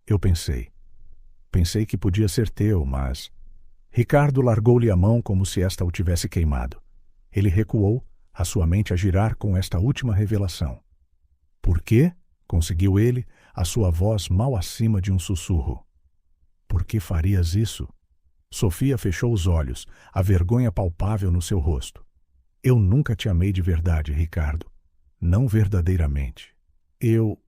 Eu pensei que podia ser teu, mas... Ricardo largou-lhe a mão como se esta o tivesse queimado. Ele recuou, a sua mente a girar com esta última revelação. Por quê? Conseguiu ele, a sua voz mal acima de um sussurro. Por que farias isso? Sofia fechou os olhos, a vergonha palpável no seu rosto. Eu nunca te amei de verdade, Ricardo. Não verdadeiramente. Eu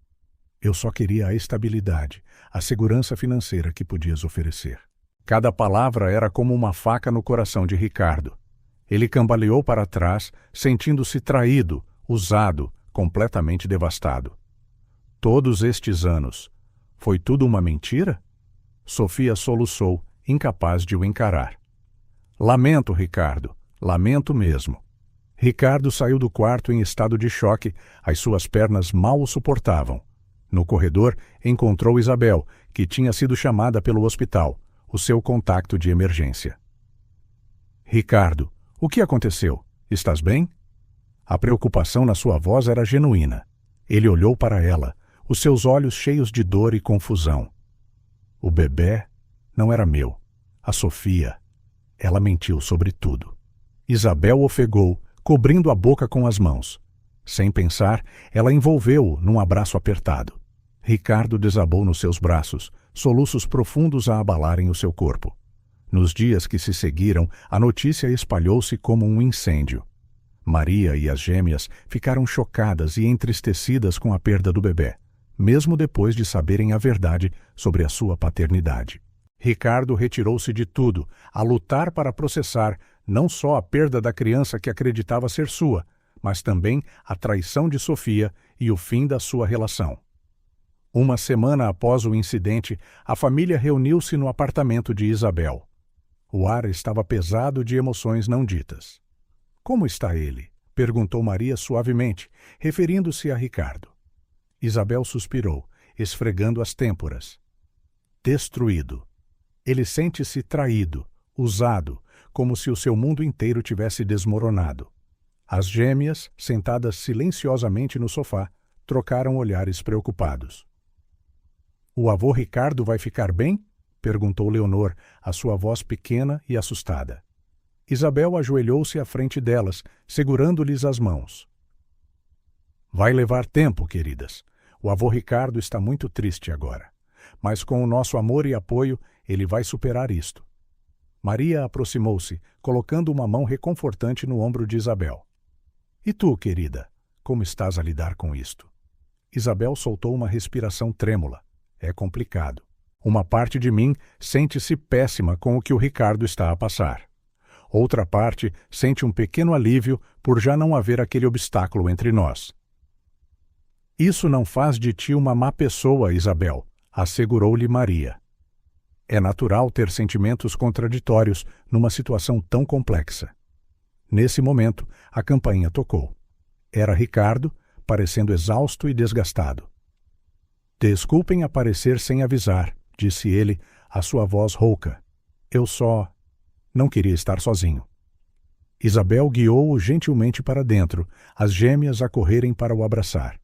só queria a estabilidade, a segurança financeira que podias oferecer. Cada palavra era como uma faca no coração de Ricardo. Ele cambaleou para trás, sentindo-se traído, usado, completamente devastado. Todos estes anos, foi tudo uma mentira? Sofia soluçou, incapaz de o encarar. Lamento, Ricardo, lamento mesmo. Ricardo saiu do quarto em estado de choque, as suas pernas mal o suportavam. No corredor, encontrou Isabel, que tinha sido chamada pelo hospital, o seu contacto de emergência. Ricardo, o que aconteceu? Estás bem? A preocupação na sua voz era genuína. Ele olhou para ela, os seus olhos cheios de dor e confusão. O bebê não era meu. A Sofia. Ela mentiu sobre tudo. Isabel ofegou, cobrindo a boca com as mãos. Sem pensar, ela envolveu-o num abraço apertado. Ricardo desabou nos seus braços, soluços profundos a abalarem o seu corpo. Nos dias que se seguiram, a notícia espalhou-se como um incêndio. Maria e as gêmeas ficaram chocadas e entristecidas com a perda do bebê, mesmo depois de saberem a verdade sobre a sua paternidade. Ricardo retirou-se de tudo, a lutar para processar não só a perda da criança que acreditava ser sua, mas também a traição de Sofia e o fim da sua relação. Uma semana após o incidente, a família reuniu-se no apartamento de Isabel. O ar estava pesado de emoções não ditas. "Como está ele?" perguntou Maria suavemente, referindo-se a Ricardo. Isabel suspirou, esfregando as têmporas. "Destruído. Ele sente-se traído, usado, como se o seu mundo inteiro tivesse desmoronado." As gêmeas, sentadas silenciosamente no sofá, trocaram olhares preocupados. "O avô Ricardo vai ficar bem?" perguntou Leonor, a sua voz pequena e assustada. Isabel ajoelhou-se à frente delas, segurando-lhes as mãos. "Vai levar tempo, queridas. O avô Ricardo está muito triste agora. Mas com o nosso amor e apoio, ele vai superar isto." Maria aproximou-se, colocando uma mão reconfortante no ombro de Isabel. "E tu, querida, como estás a lidar com isto?" Isabel soltou uma respiração trêmula. "É complicado. Uma parte de mim sente-se péssima com o que o Ricardo está a passar. Outra parte sente um pequeno alívio por já não haver aquele obstáculo entre nós." "Isso não faz de ti uma má pessoa, Isabel", assegurou-lhe Maria. "É natural ter sentimentos contraditórios numa situação tão complexa." Nesse momento, a campainha tocou. Era Ricardo, parecendo exausto e desgastado. "Desculpem aparecer sem avisar", disse ele, a sua voz rouca. "Eu só não queria estar sozinho." Isabel guiou-o gentilmente para dentro, as gêmeas a correrem para o abraçar.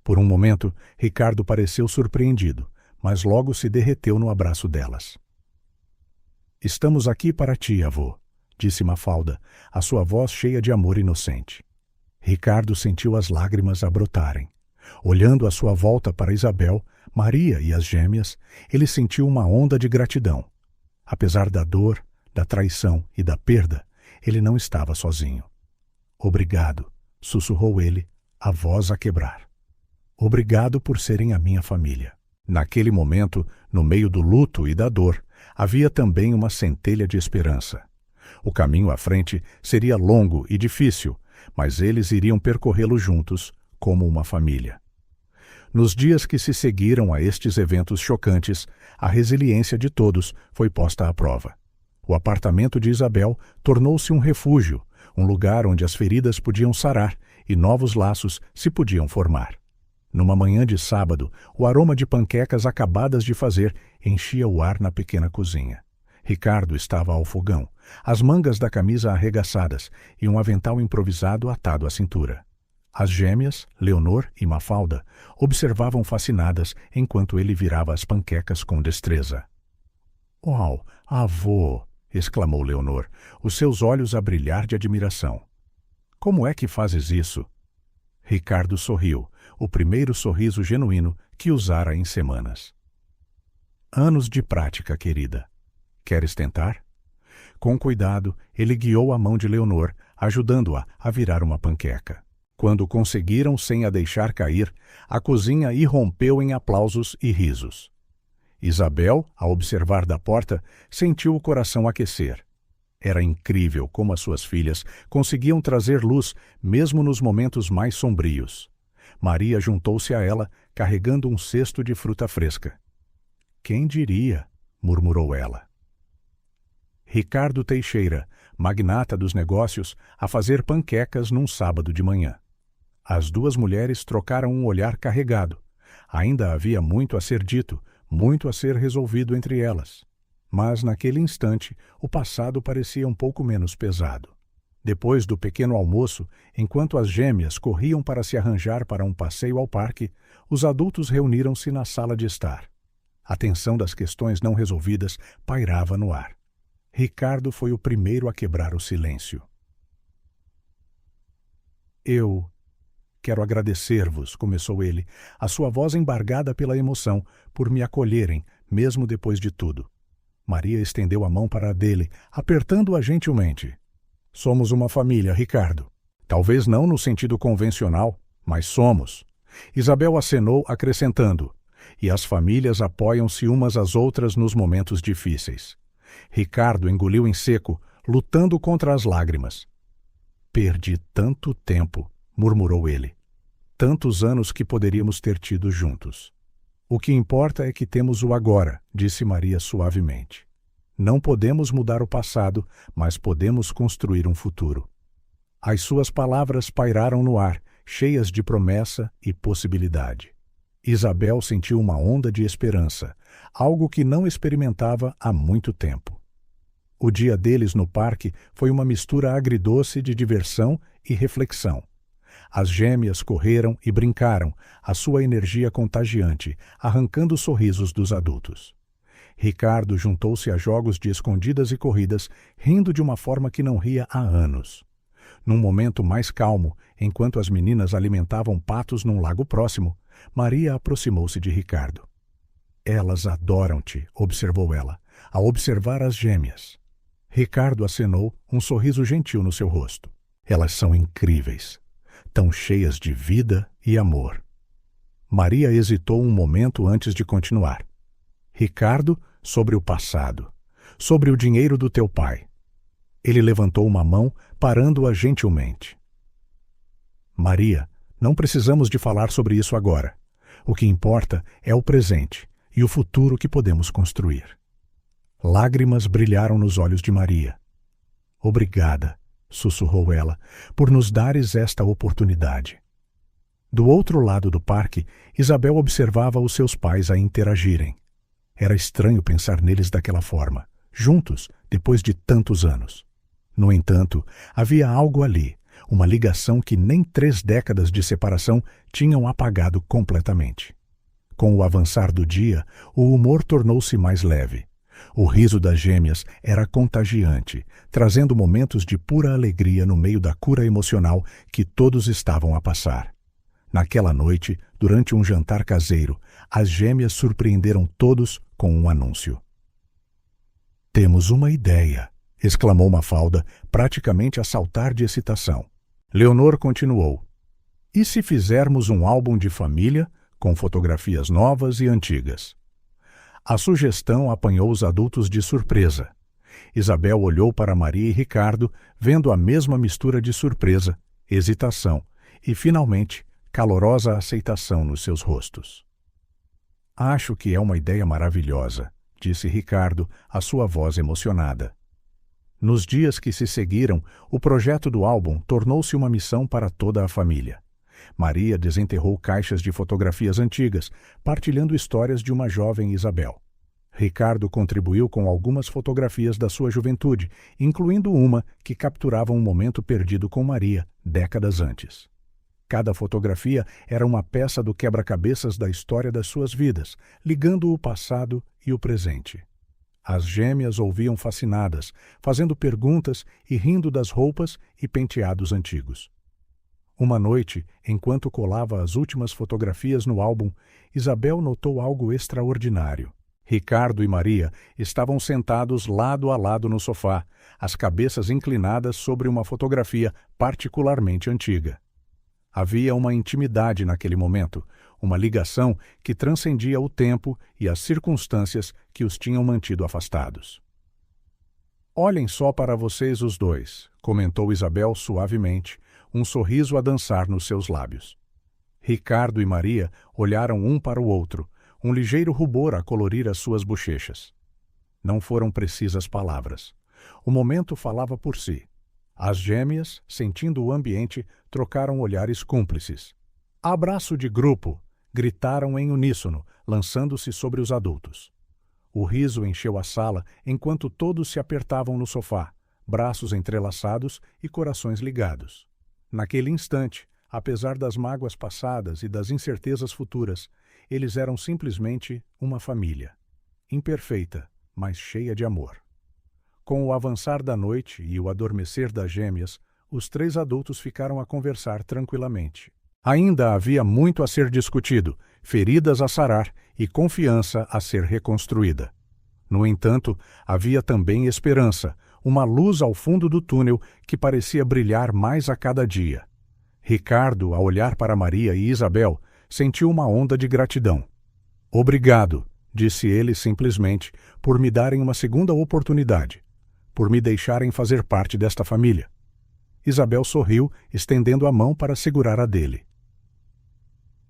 Por um momento, Ricardo pareceu surpreendido, mas logo se derreteu no abraço delas. "Estamos aqui para ti, avô", disse Mafalda, a sua voz cheia de amor inocente. Ricardo sentiu as lágrimas a brotarem. Olhando à sua volta para Isabel, Maria e as gêmeas, ele sentiu uma onda de gratidão. Apesar da dor, da traição e da perda, ele não estava sozinho. "Obrigado", sussurrou ele, a voz a quebrar. "Obrigado por serem a minha família." Naquele momento, no meio do luto e da dor, havia também uma centelha de esperança. O caminho à frente seria longo e difícil, mas eles iriam percorrê-lo juntos, como uma família. Nos dias que se seguiram a estes eventos chocantes, a resiliência de todos foi posta à prova. O apartamento de Isabel tornou-se um refúgio, um lugar onde as feridas podiam sarar e novos laços se podiam formar. Numa manhã de sábado, o aroma de panquecas acabadas de fazer enchia o ar na pequena cozinha. Ricardo estava ao fogão, as mangas da camisa arregaçadas e um avental improvisado atado à cintura. As gêmeas, Leonor e Mafalda, observavam fascinadas enquanto ele virava as panquecas com destreza. "Uau, avô!" exclamou Leonor, os seus olhos a brilhar de admiração. "Como é que fazes isso?" Ricardo sorriu, o primeiro sorriso genuíno que usara em semanas. "Anos de prática, querida. Queres tentar?" Com cuidado, ele guiou a mão de Leonor, ajudando-a a virar uma panqueca. Quando conseguiram sem a deixar cair, a cozinha irrompeu em aplausos e risos. Isabel, ao observar da porta, sentiu o coração aquecer. Era incrível como as suas filhas conseguiam trazer luz mesmo nos momentos mais sombrios. Maria juntou-se a ela, carregando um cesto de fruta fresca. "Quem diria?" murmurou ela. Ricardo Teixeira, magnata dos negócios, a fazer panquecas num sábado de manhã. As duas mulheres trocaram um olhar carregado. Ainda havia muito a ser dito, muito a ser resolvido entre elas. Mas, naquele instante, o passado parecia um pouco menos pesado. Depois do pequeno almoço, enquanto as gêmeas corriam para se arranjar para um passeio ao parque, os adultos reuniram-se na sala de estar. A tensão das questões não resolvidas pairava no ar. Ricardo foi o primeiro a quebrar o silêncio. "Eu quero agradecer-vos", começou ele, a sua voz embargada pela emoção, "por me acolherem, mesmo depois de tudo." Maria estendeu a mão para a dele, apertando-a gentilmente. "Somos uma família, Ricardo. Talvez não no sentido convencional, mas somos." Isabel acenou, acrescentando, "E as famílias apoiam-se umas às outras nos momentos difíceis." Ricardo engoliu em seco, lutando contra as lágrimas. "Perdi tanto tempo", murmurou ele. "Tantos anos que poderíamos ter tido juntos." O que importa é que temos o agora, disse Maria suavemente. Não podemos mudar o passado, mas podemos construir um futuro. As suas palavras pairaram no ar, cheias de promessa e possibilidade. Isabel sentiu uma onda de esperança, algo que não experimentava há muito tempo. O dia deles no parque foi uma mistura agridoce de diversão e reflexão. As gêmeas correram e brincaram, a sua energia contagiante, arrancando sorrisos dos adultos. Ricardo juntou-se a jogos de escondidas e corridas, rindo de uma forma que não ria há anos. Num momento mais calmo, enquanto as meninas alimentavam patos num lago próximo, Maria aproximou-se de Ricardo. Elas adoram-te, observou ela, a observar as gêmeas. Ricardo acenou, um sorriso gentil no seu rosto. Elas são incríveis, tão cheias de vida e amor. Maria hesitou um momento antes de continuar. Ricardo, sobre o passado, sobre o dinheiro do teu pai. Ele levantou uma mão, parando-a gentilmente. Maria, não precisamos de falar sobre isso agora. O que importa é o presente e o futuro que podemos construir. Lágrimas brilharam nos olhos de Maria. Obrigada, sussurrou ela, por nos dares esta oportunidade. Do outro lado do parque, Isabel observava os seus pais a interagirem. Era estranho pensar neles daquela forma, juntos, depois de tantos anos. No entanto, havia algo ali, uma ligação que nem 3 décadas de separação tinham apagado completamente. Com o avançar do dia, o humor tornou-se mais leve. O riso das gêmeas era contagiante, trazendo momentos de pura alegria no meio da cura emocional que todos estavam a passar. Naquela noite, durante um jantar caseiro, as gêmeas surpreenderam todos com um anúncio. Temos uma ideia, exclamou Mafalda, praticamente a saltar de excitação. Leonor continuou. E se fizermos um álbum de família com fotografias novas e antigas? A sugestão apanhou os adultos de surpresa. Isabel olhou para Maria e Ricardo, vendo a mesma mistura de surpresa, hesitação e, finalmente, calorosa aceitação nos seus rostos. Acho que é uma ideia maravilhosa, disse Ricardo, a sua voz emocionada. Nos dias que se seguiram, o projeto do álbum tornou-se uma missão para toda a família. Maria desenterrou caixas de fotografias antigas, partilhando histórias de uma jovem Isabel. Ricardo contribuiu com algumas fotografias da sua juventude, incluindo uma que capturava um momento perdido com Maria, décadas antes. Cada fotografia era uma peça do quebra-cabeças da história das suas vidas, ligando o passado e o presente. As gêmeas ouviam fascinadas, fazendo perguntas e rindo das roupas e penteados antigos. Uma noite, enquanto colava as últimas fotografias no álbum, Isabel notou algo extraordinário. Ricardo e Maria estavam sentados lado a lado no sofá, as cabeças inclinadas sobre uma fotografia particularmente antiga. Havia uma intimidade naquele momento, uma ligação que transcendia o tempo e as circunstâncias que os tinham mantido afastados. Olhem só para vocês os dois, comentou Isabel suavemente, um sorriso a dançar nos seus lábios. Ricardo e Maria olharam um para o outro, um ligeiro rubor a colorir as suas bochechas. Não foram precisas palavras. O momento falava por si. As gêmeas, sentindo o ambiente, trocaram olhares cúmplices. Abraço de grupo! Gritaram em uníssono, lançando-se sobre os adultos. O riso encheu a sala enquanto todos se apertavam no sofá, braços entrelaçados e corações ligados. Naquele instante, apesar das mágoas passadas e das incertezas futuras, eles eram simplesmente uma família. Imperfeita, mas cheia de amor. Com o avançar da noite e o adormecer das gêmeas, os 3 adultos ficaram a conversar tranquilamente. Ainda havia muito a ser discutido, feridas a sarar e confiança a ser reconstruída. No entanto, havia também esperança, uma luz ao fundo do túnel que parecia brilhar mais a cada dia. Ricardo, ao olhar para Maria e Isabel, sentiu uma onda de gratidão. Obrigado, disse ele simplesmente, por me darem uma segunda oportunidade, por me deixarem fazer parte desta família. Isabel sorriu, estendendo a mão para segurar a dele.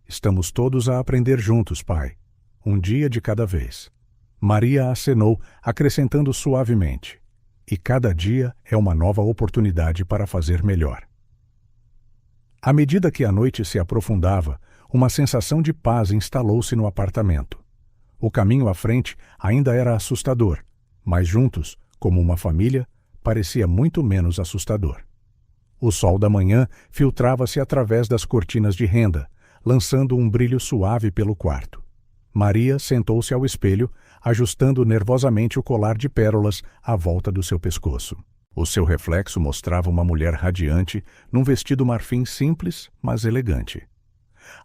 Estamos todos a aprender juntos, pai. um dia de cada vez. Maria acenou, acrescentando suavemente: e cada dia é uma nova oportunidade para fazer melhor. À medida que a noite se aprofundava, uma sensação de paz instalou-se no apartamento. O caminho à frente ainda era assustador, mas juntos, como uma família, parecia muito menos assustador. O sol da manhã filtrava-se através das cortinas de renda, lançando um brilho suave pelo quarto. Maria sentou-se ao espelho, ajustando nervosamente o colar de pérolas à volta do seu pescoço. O seu reflexo mostrava uma mulher radiante, num vestido marfim simples, mas elegante.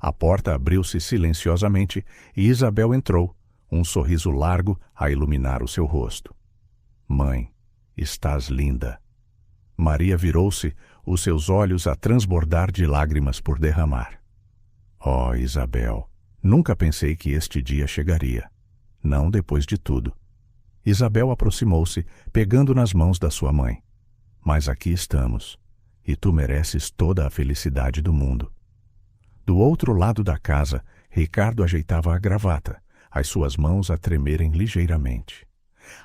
A porta abriu-se silenciosamente e Isabel entrou, um sorriso largo a iluminar o seu rosto. Mãe, estás linda. Maria virou-se, os seus olhos a transbordar de lágrimas por derramar. Oh, Isabel, nunca pensei que este dia chegaria. Não depois de tudo. Isabel aproximou-se, pegando nas mãos da sua mãe. Mas aqui estamos, e tu mereces toda a felicidade do mundo. Do outro lado da casa, Ricardo ajeitava a gravata, as suas mãos a tremerem ligeiramente.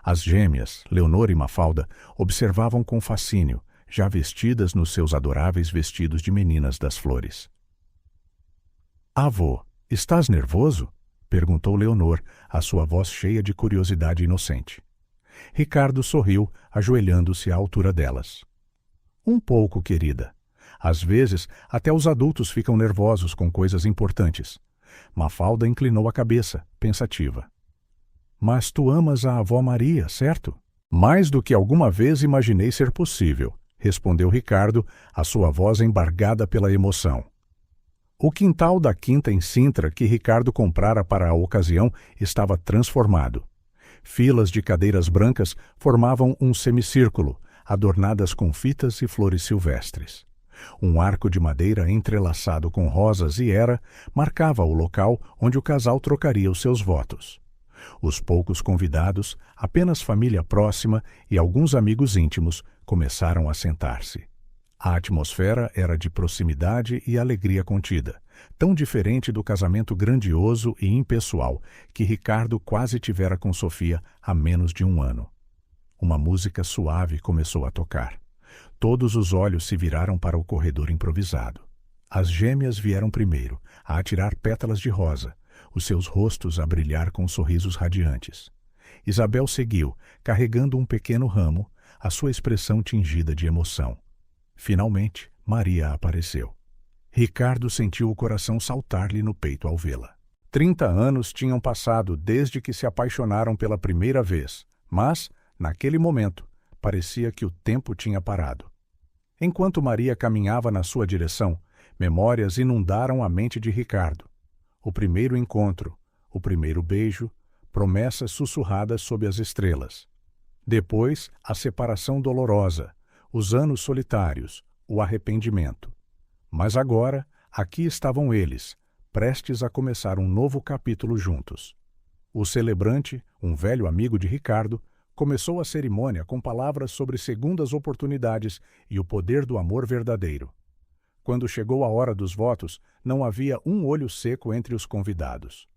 As gêmeas, Leonor e Mafalda, observavam com fascínio, já vestidas nos seus adoráveis vestidos de meninas das flores. Avô, estás nervoso? Perguntou Leonor, a sua voz cheia de curiosidade inocente. Ricardo sorriu, ajoelhando-se à altura delas. Um pouco, querida. Às vezes, até os adultos ficam nervosos com coisas importantes. Mafalda inclinou a cabeça, pensativa. Mas tu amas a avó Maria, certo? Mais do que alguma vez imaginei ser possível, respondeu Ricardo, a sua voz embargada pela emoção. O quintal da quinta em Sintra que Ricardo comprara para a ocasião estava transformado. Filas de cadeiras brancas formavam um semicírculo, adornadas com fitas e flores silvestres. Um arco de madeira entrelaçado com rosas e era marcava o local onde o casal trocaria os seus votos. Os poucos convidados, apenas família próxima e alguns amigos íntimos, começaram a sentar-se. A atmosfera era de proximidade e alegria contida, tão diferente do casamento grandioso e impessoal que Ricardo quase tivera com Sofia há menos de um ano. Uma música suave começou a tocar. Todos os olhos se viraram para o corredor improvisado. As gêmeas vieram primeiro, a atirar pétalas de rosa, os seus rostos a brilhar com sorrisos radiantes. Isabel seguiu, carregando um pequeno ramo, a sua expressão tingida de emoção. Finalmente, Maria apareceu. Ricardo sentiu o coração saltar-lhe no peito ao vê-la. 30 anos tinham passado desde que se apaixonaram pela primeira vez, mas, naquele momento, parecia que o tempo tinha parado. Enquanto Maria caminhava na sua direção, memórias inundaram a mente de Ricardo. O primeiro encontro, o primeiro beijo, promessas sussurradas sob as estrelas. Depois, a separação dolorosa, os anos solitários, o arrependimento. Mas agora, aqui estavam eles, prestes a começar um novo capítulo juntos. O celebrante, um velho amigo de Ricardo, começou a cerimônia com palavras sobre segundas oportunidades e o poder do amor verdadeiro. Quando chegou a hora dos votos, não havia um olho seco entre os convidados.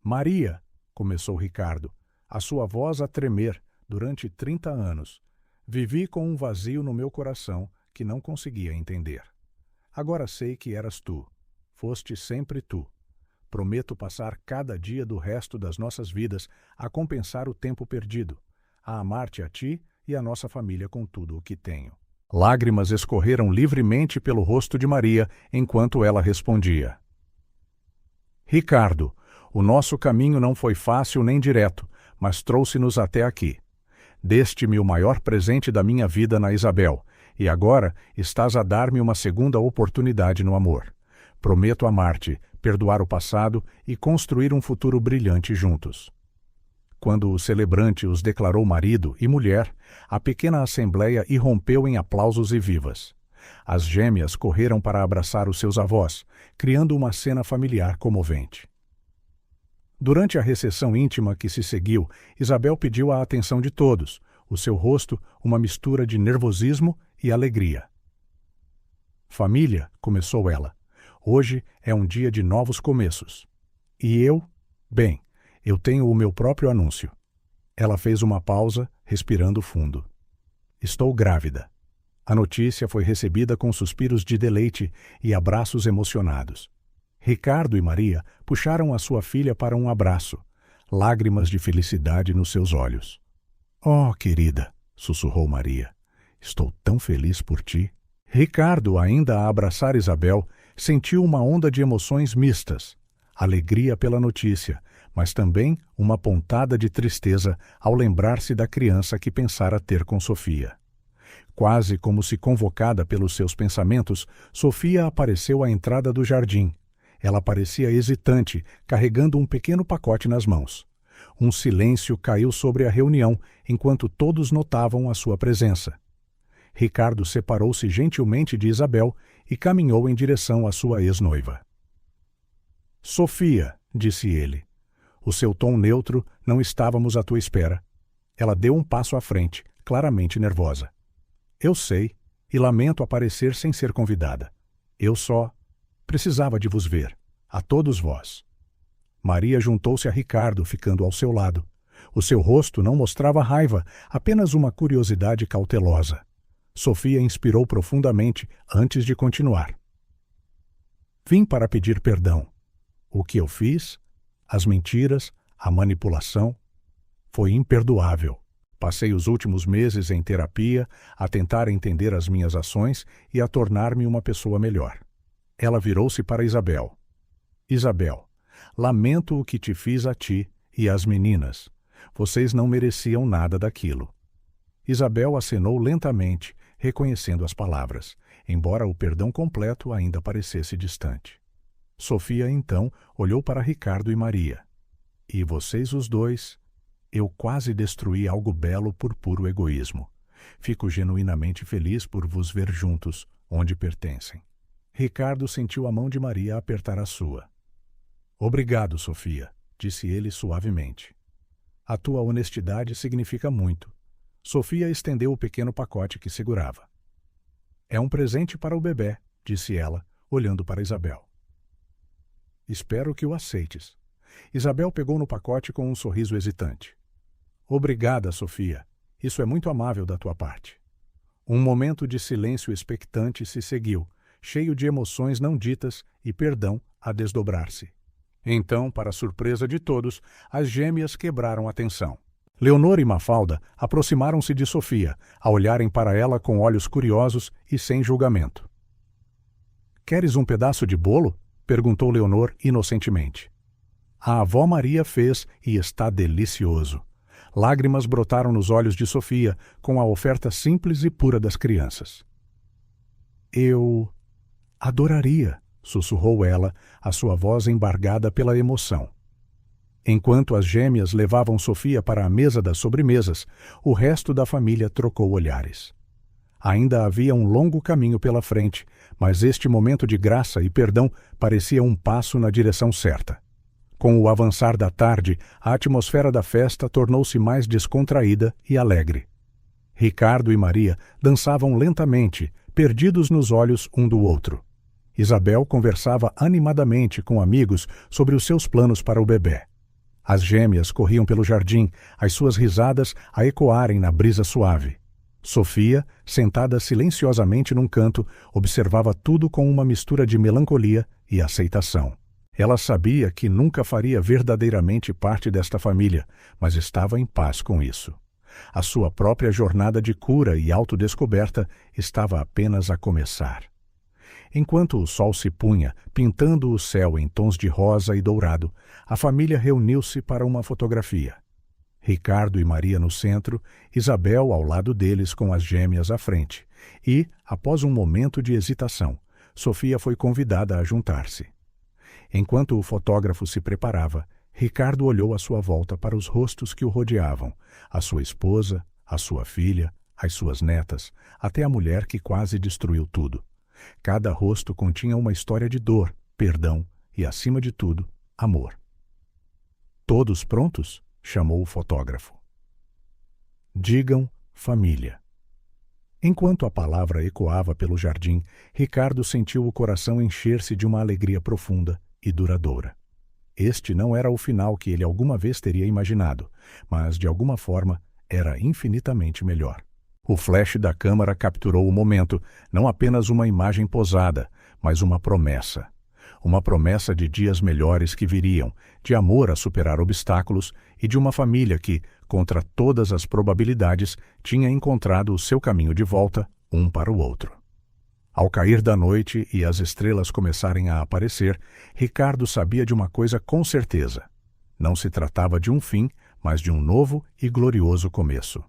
Maria, começou Ricardo, a sua voz a tremer durante 30 anos. Vivi com um vazio no meu coração que não conseguia entender. Agora sei que eras tu. Foste sempre tu. Prometo passar cada dia do resto das nossas vidas a compensar o tempo perdido, a amar-te a ti e a nossa família com tudo o que tenho. Lágrimas escorreram livremente pelo rosto de Maria enquanto ela respondia. Ricardo, o nosso caminho não foi fácil nem direto, mas trouxe-nos até aqui. Deste-me o maior presente da minha vida na Isabel, e agora estás a dar-me uma segunda oportunidade no amor. Prometo amar-te, perdoar o passado e construir um futuro brilhante juntos. Quando o celebrante os declarou marido e mulher, a pequena assembleia irrompeu em aplausos e vivas. As gêmeas correram para abraçar os seus avós, criando uma cena familiar comovente. Durante a recepção íntima que se seguiu, Isabel pediu a atenção de todos, o seu rosto uma mistura de nervosismo e alegria. Família, começou ela, hoje é um dia de novos começos. E eu, Bem, eu tenho o meu próprio anúncio. Ela fez uma pausa, respirando fundo. Estou grávida. A notícia foi recebida com suspiros de deleite e abraços emocionados. Ricardo e Maria puxaram a sua filha para um abraço, lágrimas de felicidade nos seus olhos. Oh, querida, sussurrou Maria, estou tão feliz por ti. Ricardo, ainda a abraçar Isabel, sentiu uma onda de emoções mistas, alegria pela notícia, mas também uma pontada de tristeza ao lembrar-se da criança que pensara ter com Sofia. Quase como se convocada pelos seus pensamentos, Sofia apareceu à entrada do jardim. Ela parecia hesitante, carregando um pequeno pacote nas mãos. Um silêncio caiu sobre a reunião, enquanto todos notavam a sua presença. Ricardo separou-se gentilmente de Isabel e caminhou em direção à sua ex-noiva. Sofia, disse ele. O seu tom neutro, não estávamos à tua espera. Ela deu um passo à frente, claramente nervosa. Eu sei, e lamento aparecer sem ser convidada. Eu só precisava de vos ver, a todos vós. Maria juntou-se a Ricardo, ficando ao seu lado. O seu rosto não mostrava raiva, apenas uma curiosidade cautelosa. Sofia inspirou profundamente antes de continuar. Vim para pedir perdão. O que eu fiz, as mentiras, a manipulação, foi imperdoável. Passei os últimos meses em terapia a tentar entender as minhas ações e a tornar-me uma pessoa melhor. Ela virou-se para Isabel. Isabel, lamento o que te fiz a ti e às meninas. Vocês não mereciam nada daquilo. Isabel acenou lentamente, reconhecendo as palavras, embora o perdão completo ainda parecesse distante. Sofia, então, olhou para Ricardo e Maria. E vocês os dois... Eu quase destruí algo belo por puro egoísmo. Fico genuinamente feliz por vos ver juntos, onde pertencem. Ricardo sentiu a mão de Maria apertar a sua. Obrigado, Sofia, disse ele suavemente. A tua honestidade significa muito. Sofia estendeu o pequeno pacote que segurava. É um presente para o bebê, disse ela, olhando para Isabel. Espero que o aceites. Isabel pegou no pacote com um sorriso hesitante. Obrigada, Sofia. Isso é muito amável da tua parte. Um momento de silêncio expectante se seguiu, cheio de emoções não ditas e perdão a desdobrar-se. Então, para surpresa de todos, as gêmeas quebraram a tensão. Leonor e Mafalda aproximaram-se de Sofia, a olharem para ela com olhos curiosos e sem julgamento. Queres um pedaço de bolo? Perguntou Leonor inocentemente. A avó Maria fez e está delicioso. Lágrimas brotaram nos olhos de Sofia com a oferta simples e pura das crianças. Eu adoraria, sussurrou ela, a sua voz embargada pela emoção. Enquanto as gêmeas levavam Sofia para a mesa das sobremesas, o resto da família trocou olhares. Ainda havia um longo caminho pela frente, mas este momento de graça e perdão parecia um passo na direção certa. Com o avançar da tarde, a atmosfera da festa tornou-se mais descontraída e alegre. Ricardo e Maria dançavam lentamente, perdidos nos olhos um do outro. Isabel conversava animadamente com amigos sobre os seus planos para o bebê. As gêmeas corriam pelo jardim, as suas risadas a ecoarem na brisa suave. Sofia, sentada silenciosamente num canto, observava tudo com uma mistura de melancolia e aceitação. Ela sabia que nunca faria verdadeiramente parte desta família, mas estava em paz com isso. A sua própria jornada de cura e autodescoberta estava apenas a começar. Enquanto o sol se punha, pintando o céu em tons de rosa e dourado, a família reuniu-se para uma fotografia. Ricardo e Maria no centro, Isabel ao lado deles com as gêmeas à frente, e, após um momento de hesitação, Sofia foi convidada a juntar-se. Enquanto o fotógrafo se preparava, Ricardo olhou à sua volta para os rostos que o rodeavam, a sua esposa, a sua filha, as suas netas, até a mulher que quase destruiu tudo. Cada rosto continha uma história de dor, perdão e, acima de tudo, amor. Todos prontos? Chamou o fotógrafo. Digam família. Enquanto a palavra ecoava pelo jardim, Ricardo sentiu o coração encher-se de uma alegria profunda e duradoura. Este não era o final que ele alguma vez teria imaginado, mas, de alguma forma, era infinitamente melhor. O flash da câmara capturou o momento, não apenas uma imagem posada, mas uma promessa. Uma promessa de dias melhores que viriam, de amor a superar obstáculos e de uma família que, contra todas as probabilidades, tinha encontrado o seu caminho de volta, um para o outro. Ao cair da noite e as estrelas começarem a aparecer, Ricardo sabia de uma coisa com certeza. Não se tratava de um fim, mas de um novo e glorioso começo.